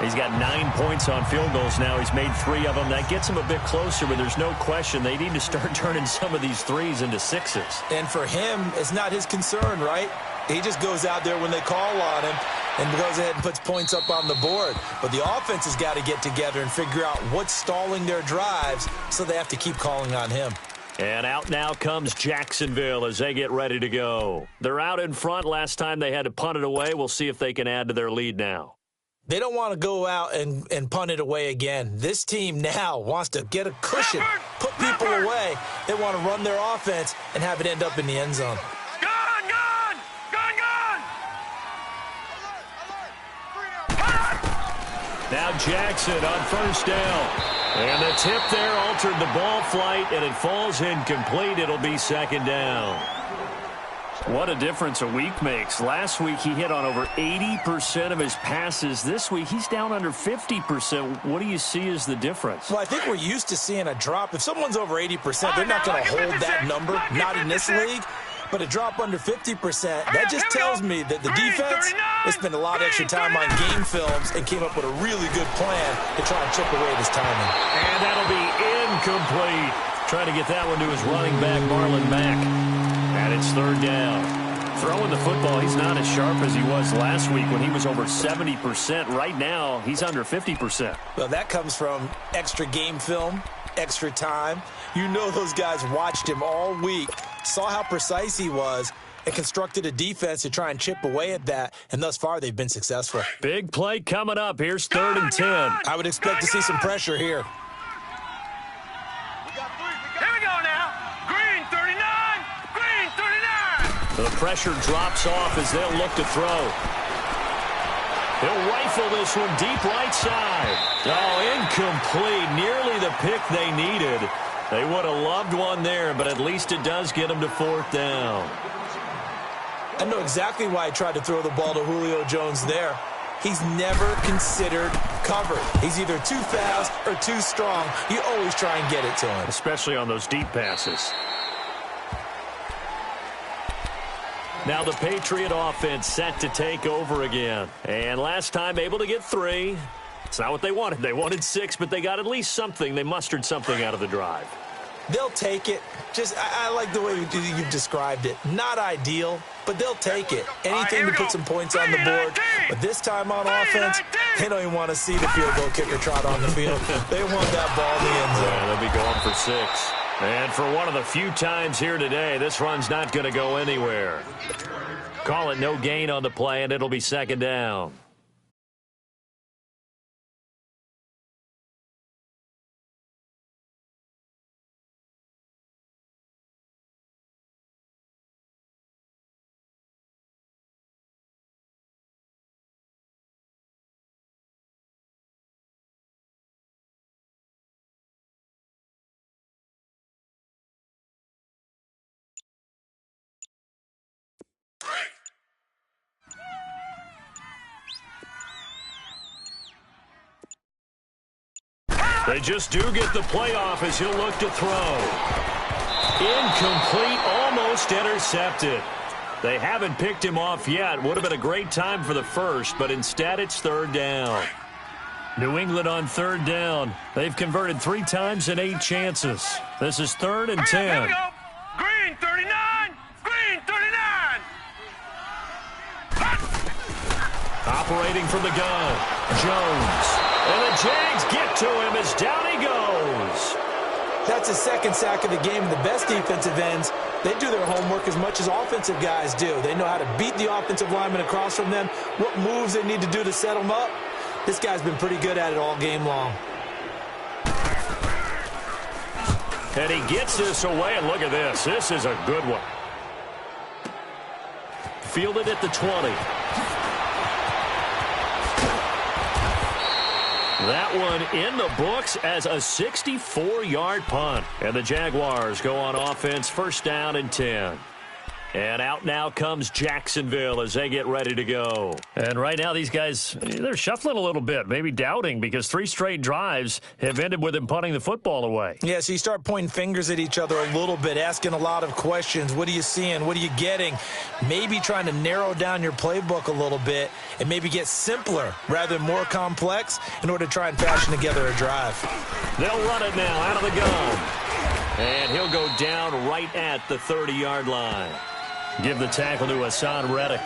He's got 9 points on field goals now. He's made 3 of them. That gets him a bit closer, but there's no question they need to start turning some of these threes into sixes. And for him, it's not his concern, right? He just goes out there when they call on him and goes ahead and puts points up on the board. But the offense has got to get together and figure out what's stalling their drives, so they have to keep calling on him. And out now comes Jacksonville as they get ready to go. They're out in front. Last time they had to punt it away. We'll see if they can add to their lead now. They don't want to go out and punt it away again. This team now wants to get a cushion, put people away. They want to run their offense and have it end up in the end zone. Gone, gone, gone, gone. Now Jackson on first down. And the tip there altered the ball flight, and it falls incomplete. It'll be second down. What a difference a week makes. Last week he hit on over 80% of his passes. This week he's down under 50%. What do you see as the difference? Well, I think we're used to seeing a drop. If someone's over 80%, they're not going to hold that number, not in this league. But a drop under 50%, that just tells me that the defense has spent a lot of extra time on game films and came up with a really good plan to try and chip away this timing. And that'll be incomplete. Trying to get that one to his running back, Marlon Mack. And it's third down. Throwing the football, he's not as sharp as he was last week when he was over 70%. Right now, he's under 50%. Well, that comes from extra game film, extra time. You know those guys watched him all week, saw how precise he was, and constructed a defense to try and chip away at that, and thus far they've been successful. Big play coming up. Here's 3rd and 10. I would expect to see some pressure here. Here we go now. Green 39. Green 39. The pressure drops off as they'll look to throw. He'll rifle this one deep right side. Oh, incomplete. Nearly the pick they needed. They would have loved one there, but at least it does get them to 4th down. I know exactly why he tried to throw the ball to Julio Jones there. He's never considered covered. He's either too fast or too strong. You always try and get it to him. Especially on those deep passes. Now the Patriot offense set to take over again. And last time able to get 3. It's not what they wanted. They wanted 6, but they got at least something. They mustered something out of the drive. They'll take it. I like the way you've described it. Not ideal, but they'll take it. Anything to put some points on the board. But this time on offense, they don't even want to see the field goal kicker trot on the field. They want that ball in the end zone. Yeah, they'll be going for 6. And for one of the few times here today, this run's not going to go anywhere. Call it no gain on the play, and it'll be second down. They just do get the playoff as he'll look to throw. Incomplete, almost intercepted. They haven't picked him off yet. Would have been a great time for the first, but instead it's 3rd down. New England on 3rd down. They've converted 3 times in 8 chances. This is 3rd and 10. Here we go. Green 39. Green 39. Operating from the gun, Jones. And the Jags get to him as down he goes. That's his 2nd sack of the game. The best defensive ends, they do their homework as much as offensive guys do. They know how to beat the offensive lineman across from them, what moves they need to do to set them up. This guy's been pretty good at it all game long. And he gets this away, and look at this. This is a good one. Fielded at the 20. That one in the books as a 64-yard punt. And the Jaguars go on offense, 1st down and 10. And out now comes Jacksonville as they get ready to go. And right now these guys, they're shuffling a little bit, maybe doubting, because 3 straight drives have ended with them punting the football away. Yeah, so you start pointing fingers at each other a little bit, asking a lot of questions. What are you seeing? What are you getting? Maybe trying to narrow down your playbook a little bit and maybe get simpler rather than more complex in order to try and fashion together a drive. They'll run it now out of the gun. And he'll go down right at the 30-yard line. Give the tackle to Hassan Reddick.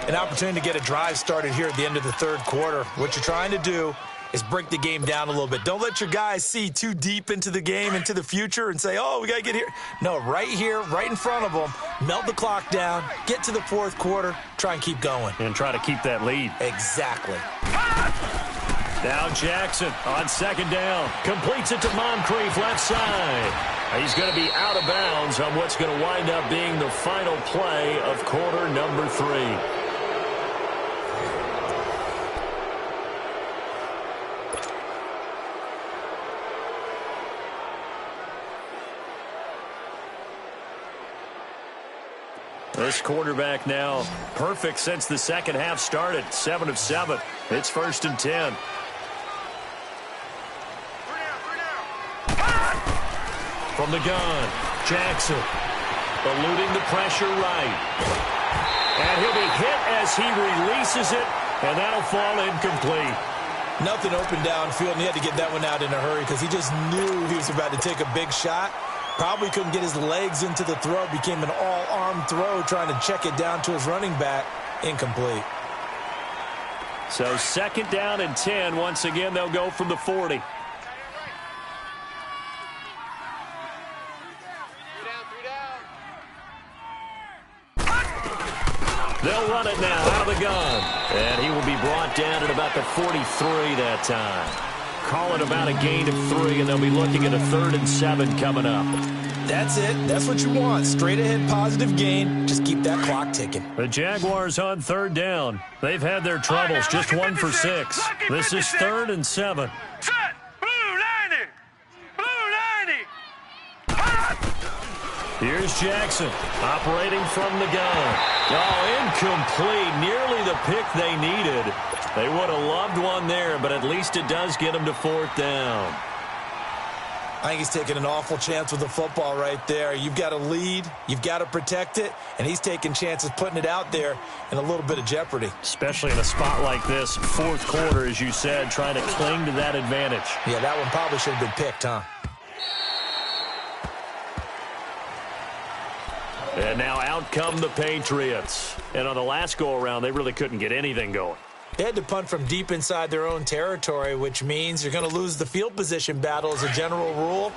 An opportunity to get a drive started here at the end of the third quarter. What you're trying to do is break the game down a little bit. Don't let your guys see too deep into the game, into the future, and say, oh, we got to get here. No, right here, right in front of them, melt the clock down, get to the fourth quarter, try and keep going. And try to keep that lead. Exactly. Now Jackson on second down. Completes it to Moncrief, left side. He's going to be out of bounds on what's going to wind up being the final play of quarter number 3. This quarterback now perfect since the second half started. 7 of 7. It's 1st and 10. From the gun, Jackson eluding the pressure right. And he'll be hit as he releases it, and that'll fall incomplete. Nothing open downfield, and he had to get that one out in a hurry because he just knew he was about to take a big shot. Probably couldn't get his legs into the throw. Became an all-arm throw trying to check it down to his running back. Incomplete. So 2nd down and 10. Once again, they'll go from the 40. They'll run it now out of the gun. And he will be brought down at about the 43 that time. Call it about a gain of 3, and they'll be looking at a 3rd and 7 coming up. That's it. That's what you want. Straight ahead positive gain. Just keep that clock ticking. The Jaguars on 3rd down. They've had their troubles. Just 1 for 6. This is 3rd and 7. Set. Blue 90. Blue 90. Here's Jackson operating from the gun. Oh, incomplete. Nearly the pick they needed. They would have loved one there, but at least it does get them to 4th down. I think he's taking an awful chance with the football right there. You've got to lead, you've got to protect it, and he's taking chances putting it out there in a little bit of jeopardy. Especially in a spot like this, 4th quarter, as you said, trying to cling to that advantage. Yeah, that one probably should have been picked, huh? And now out come the Patriots. And on the last go-around, they really couldn't get anything going. They had to punt from deep inside their own territory, which means you're going to lose the field position battle as a general rule.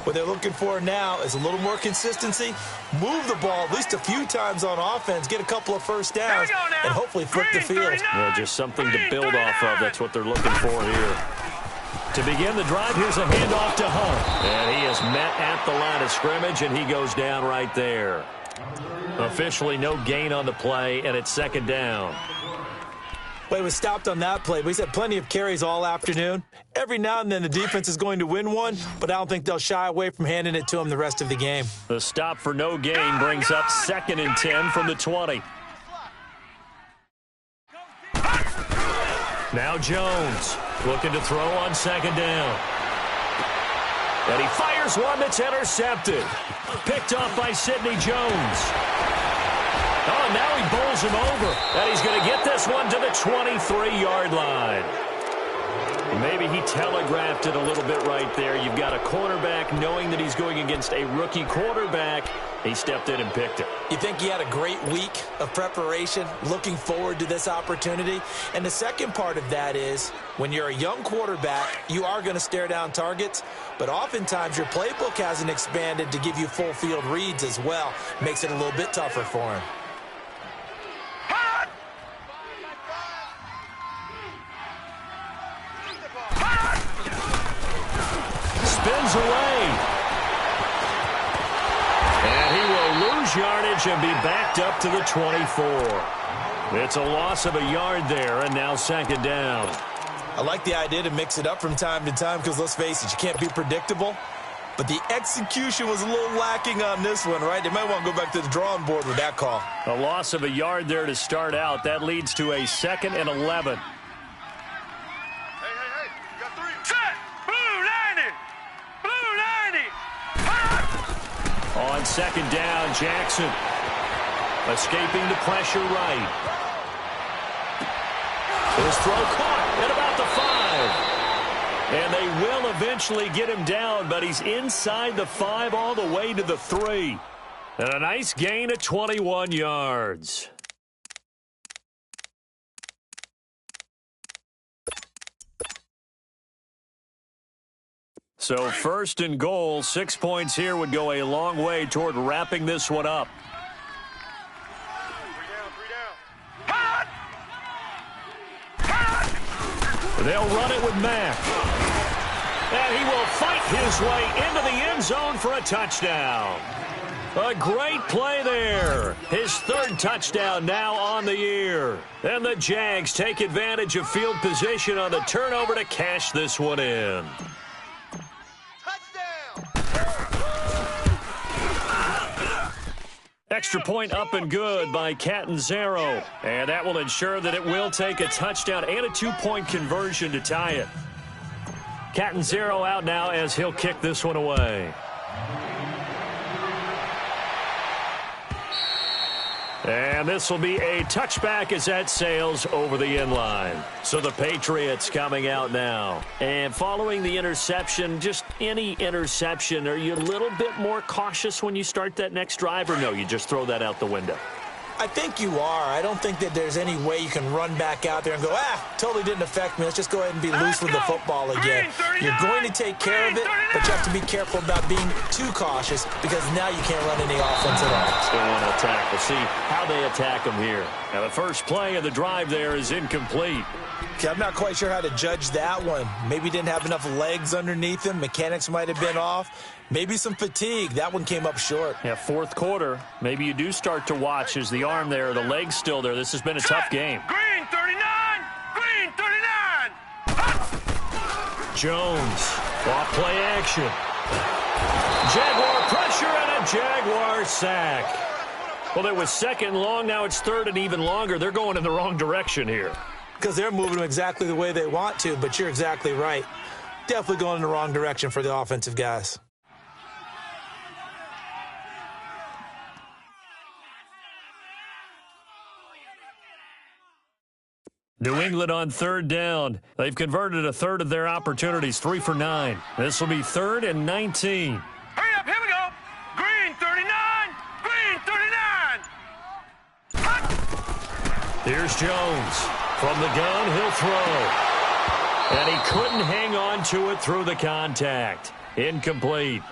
What they're looking for now is a little more consistency, move the ball at least a few times on offense, get a couple of first downs, and hopefully flip the field. Yeah, just something to build off of. That's what they're looking for here. To begin the drive, here's a handoff to Hunt. And he is met at the line of scrimmage, and he goes down right there. Officially no gain on the play, and it's 2nd down. Well, he was stopped on that play, but he's had plenty of carries all afternoon. Every now and then the defense is going to win one, but I don't think they'll shy away from handing it to him the rest of the game. The stop for no gain brings up 2nd and 10 from the 20. Now Jones looking to throw on 2nd down. And he fires one that's intercepted. Picked off by Sidney Jones. Oh, and now he bowls him over. And he's going to get this one to the 23-yard line. Maybe he telegraphed it a little bit right there. You've got a cornerback knowing that he's going against a rookie quarterback. He stepped in and picked it. You think he had a great week of preparation, looking forward to this opportunity? And the second part of that is, when you're a young quarterback, you are going to stare down targets, but oftentimes your playbook hasn't expanded to give you full field reads as well. Makes it a little bit tougher for him. Spins away. And he will lose yardage and be backed up to the 24. It's a loss of a yard there, and now 2nd down. I like the idea to mix it up from time to time because, let's face it, you can't be predictable. but the execution was a little lacking on this one, right? They might want to go back to the drawing board with that call. A loss of a yard there to start out. That leads to a 2nd and 11. Hey, you got 3. Set. Blue 90. Blue 90. On 2nd down, Jackson escaping the pressure right. His throw caught at about the 5. And they will eventually get him down, but he's inside the 5 all the way to the 3. And a nice gain of 21 yards. So 1st and goal, 6 points here would go a long way toward wrapping this one up. 3 down. They'll run it with Mack. And he will fight his way into the end zone for a touchdown. A great play there. His 3rd touchdown now on the year. And the Jags take advantage of field position on the turnover to cash this one in. Extra point up and good by Catanzaro. And that will ensure that it will take a touchdown and a 2-point conversion to tie it. Catanzaro out now as he'll kick this one away. And this will be a touchback as that sails over the end line. So the Patriots coming out now. And following the interception, just any interception, are you a little bit more cautious when you start that next drive, or no, you just throw that out the window? I think you are. I don't think that there's any way you can run back out there and go, totally didn't affect me. Let's just go ahead and be loose with the football again. You're going to take care of it, but you have to be careful about being too cautious because now you can't run any offense at all. Still want to attack. We'll see how they attack them here. Now the first play of the drive there is incomplete. Okay, I'm not quite sure how to judge that one. Maybe didn't have enough legs underneath him. Mechanics might have been off. Maybe some fatigue. That one came up short. Yeah, 4th quarter. Maybe you do start to watch as the arm there, the leg's still there. This has been a tough game. Green 39. Green 39. Jones, off play action. Jaguar pressure and a Jaguar sack. Well, it was 2nd long. Now it's 3rd and even longer. They're going in the wrong direction here. Because they're moving them exactly the way they want to, but you're exactly right. Definitely going in the wrong direction for the offensive guys. New England on 3rd down. They've converted a 1/3 of their opportunities, 3 for 9. This will be 3rd and 19. Hurry up, here we go. Green 39. Green 39. Here's Jones. From the gun, he'll throw. And he couldn't hang on to it through the contact. Incomplete.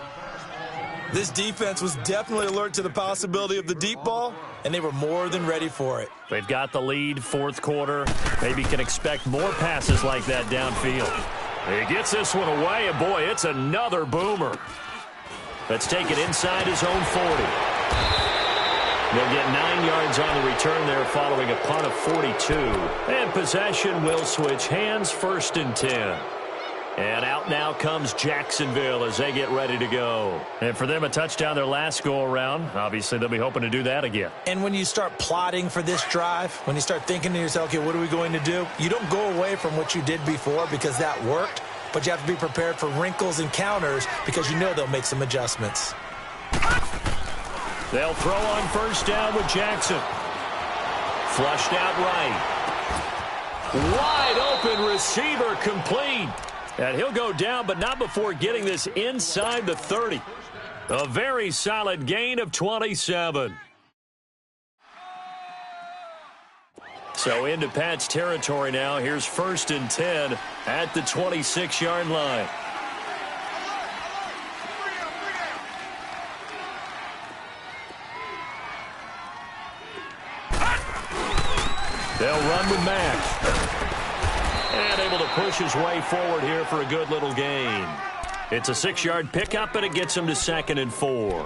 This defense was definitely alert to the possibility of the deep ball, and they were more than ready for it. They've got the lead, 4th quarter. Maybe can expect more passes like that downfield. He gets this one away, and boy, it's another boomer. Let's take it inside his own 40. They'll get 9 yards on the return there following a punt of 42. And possession will switch hands, 1st and 10. And out now comes Jacksonville as they get ready to go. And for them, a touchdown their last go-around. Obviously, they'll be hoping to do that again. And when you start plotting for this drive, when you start thinking to yourself, okay, what are we going to do? You don't go away from what you did before because that worked, but you have to be prepared for wrinkles and counters because you know they'll make some adjustments. They'll throw on 1st down with Jackson. Flushed out right. Wide open receiver complete. And he'll go down, but not before getting this inside the 30. A very solid gain of 27. So into Pat's territory now. Here's 1st and 10 at the 26-yard line. They'll run with Mack. And able to push his way forward here for a good little gain. It's a 6-yard pickup, and it gets them to 2nd and 4.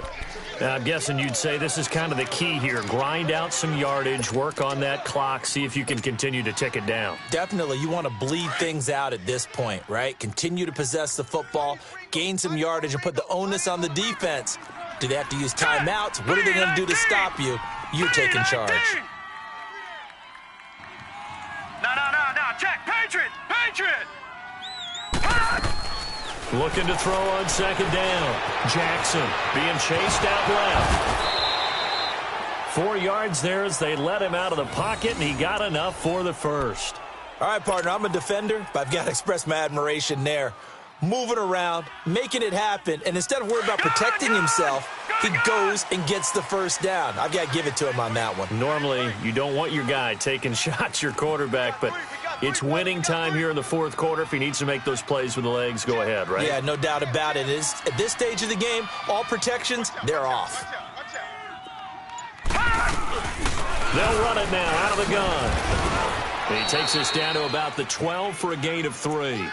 Now, I'm guessing you'd say this is kind of the key here. Grind out some yardage, work on that clock, see if you can continue to tick it down. Definitely. You want to bleed things out at this point, right? Continue to possess the football, gain some yardage, and put the onus on the defense. Do they have to use timeouts? What are they going to do to stop you? You're taking charge. No. Check. Patriot. Looking to throw on 2nd down. Jackson being chased out left. 4 yards there as they let him out of the pocket, and he got enough for the first. All right, partner, I'm a defender, but I've got to express my admiration there. Moving around, making it happen, and instead of worrying about protecting himself, he goes and gets the first down. I've got to give it to him on that one. Normally, you don't want your guy taking shots, your quarterback, but it's winning time here in the 4th quarter. If he needs to make those plays with the legs, go ahead, right? Yeah, no doubt about it. At this stage of the game, all protections, they're off. They'll run it now out of the gun. He takes us down to about the 12 for a gain of 3.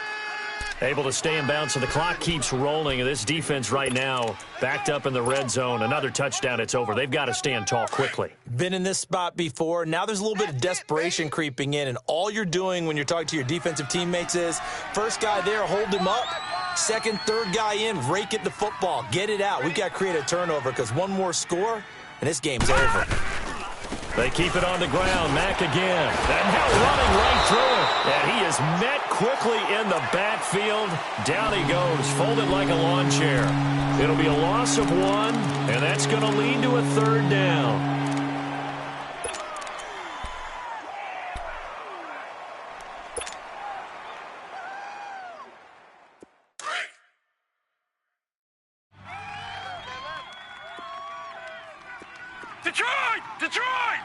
Able to stay in bounds, so the clock keeps rolling. And this defense right now backed up in the red zone. Another touchdown, it's over. They've got to stand tall quickly. Been in this spot before. Now there's a little bit of desperation creeping in, and all you're doing when you're talking to your defensive teammates is first guy there, hold him up. Second, third guy in, rake it the football. Get it out. We've got to create a turnover because one more score, and this game's over. They keep it on the ground. Mack again. And now running right through it. And he is met quickly in the backfield. Down he goes, folded like a lawn chair. It'll be a loss of 1, and that's going to lead to a 3rd down. Detroit!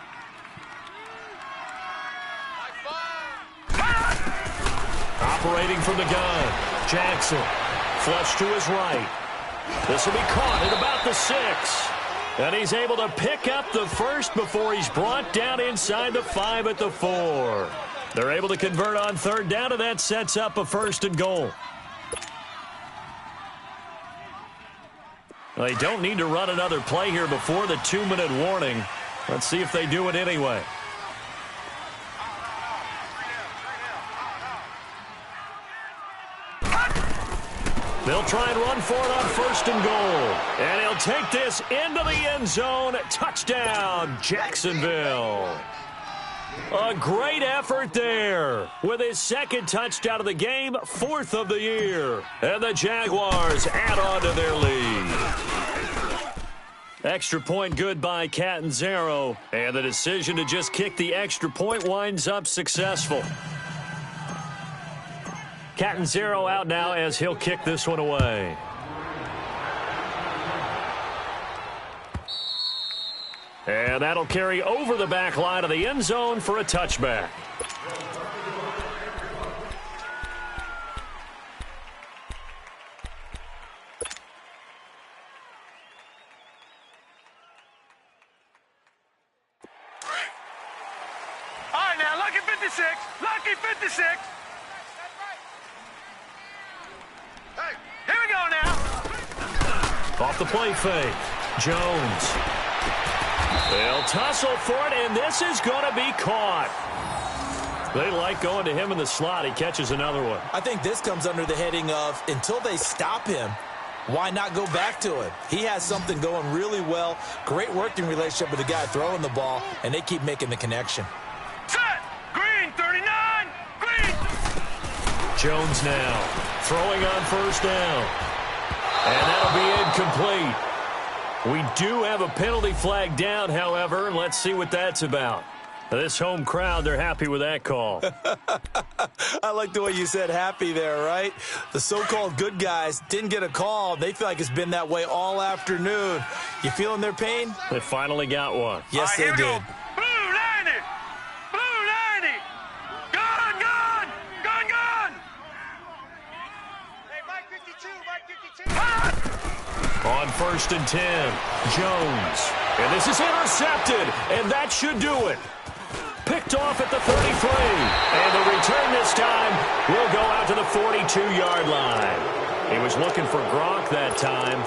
Operating from the gun. Jackson. Flush to his right. This will be caught at about the 6. And he's able to pick up the first before he's brought down inside the 5 at the 4. They're able to convert on 3rd down, and that sets up a 1st and goal. Well, they don't need to run another play here before the 2-minute warning. Let's see if they do it anyway. They'll try and run for it on 1st and goal. And he'll take this into the end zone. Touchdown, Jacksonville. A great effort there with his 2nd touchdown of the game, 4th of the year. And the Jaguars add on to their lead. Extra point good by Catanzaro. And the decision to just kick the extra point winds up successful. Catanzaro out now as he'll kick this one away. And that'll carry over the back line of the end zone for a touchback. All right, now, lucky 56. Lucky 56. Hey, here we go now. Off the play fake. Jones. They'll tussle for it, and this is going to be caught. They like going to him in the slot. He catches another one. I think this comes under the heading of until they stop him, why not go back to him? He has something going really well. Great working relationship with the guy throwing the ball, and they keep making the connection. Set. Green, 39. Green. Jones now throwing on 1st down. And that'll be incomplete. We do have a penalty flag down, however, and let's see what that's about. This home crowd, they're happy with that call. I like the way you said happy there, right? The so-called good guys didn't get a call. They feel like it's been that way all afternoon. You feeling their pain? They finally got one. Yes, they did. Blue 90. Blue 90. Gun, gun. Gun, gun. Hey, Mike 52. Mike 52. On 1st and 10, Jones. And this is intercepted, and that should do it. Picked off at the 33. And the return this time will go out to the 42-yard line. He was looking for Gronk that time.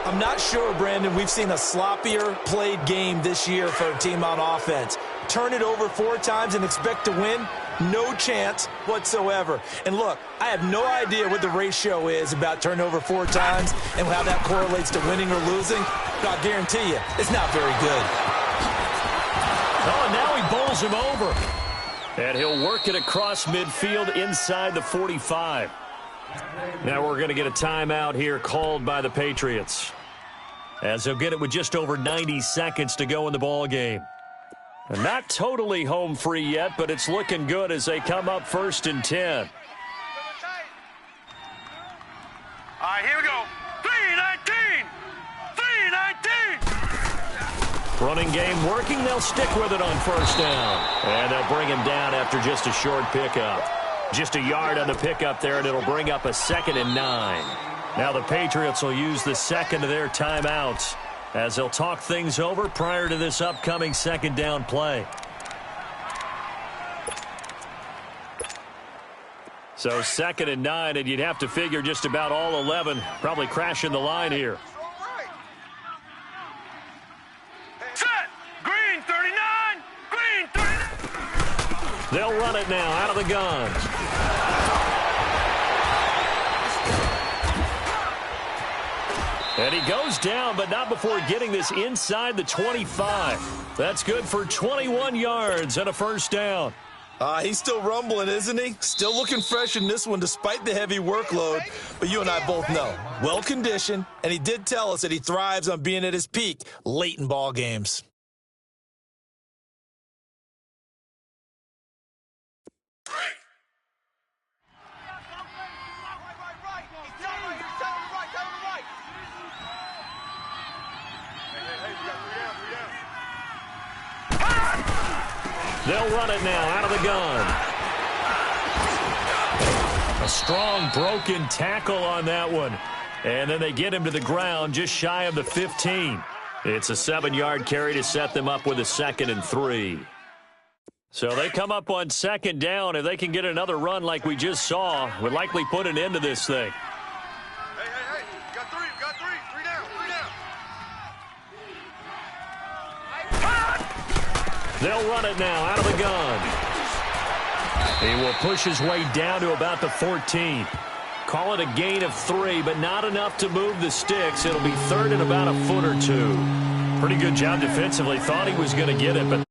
I'm not sure, Brandon, we've seen a sloppier played game this year for a team on offense. Turn it over 4 times and expect to win? No chance whatsoever. And look, I have no idea what the ratio is about turnover 4 times and how that correlates to winning or losing, but I guarantee you, it's not very good. Oh, and now he bowls him over. And he'll work it across midfield inside the 45. Now we're going to get a timeout here called by the Patriots, as they'll get it with just over 90 seconds to go in the ball game. And not totally home free yet, but it's looking good as they come up 1st and 10. All right, here we go. 3-19. 3-19. Running game working. They'll stick with it on 1st down. And they'll bring him down after just a short pickup. Just a yard on the pickup there, and it'll bring up a 2nd and 9. Now the Patriots will use the second of their timeouts as they'll talk things over prior to this upcoming 2nd down play. So 2nd and 9, and you'd have to figure just about all 11 probably crashing the line here. Set. Green 39. Green 39. They'll run it now out of the gun. And he goes down, but not before getting this inside the 25. That's good for 21 yards and a 1st down. He's still rumbling, isn't he? Still looking fresh in this one despite the heavy workload. But you and I both know, well-conditioned, and he did tell us that he thrives on being at his peak late in ball games. They'll run it now out of the gun. A strong broken tackle on that one. And then they get him to the ground just shy of the 15. It's a 7-yard carry to set them up with a 2nd and 3. So they come up on 2nd down. If they can get another run like we just saw, would likely put an end to this thing. Hey. You got 3. 3 down. 3 down. They'll run it now out of the gun. He will push his way down to about the 14. Call it a gain of 3, but not enough to move the sticks. It'll be 3rd and about a foot or 2. Pretty good job defensively. Thought he was going to get it, but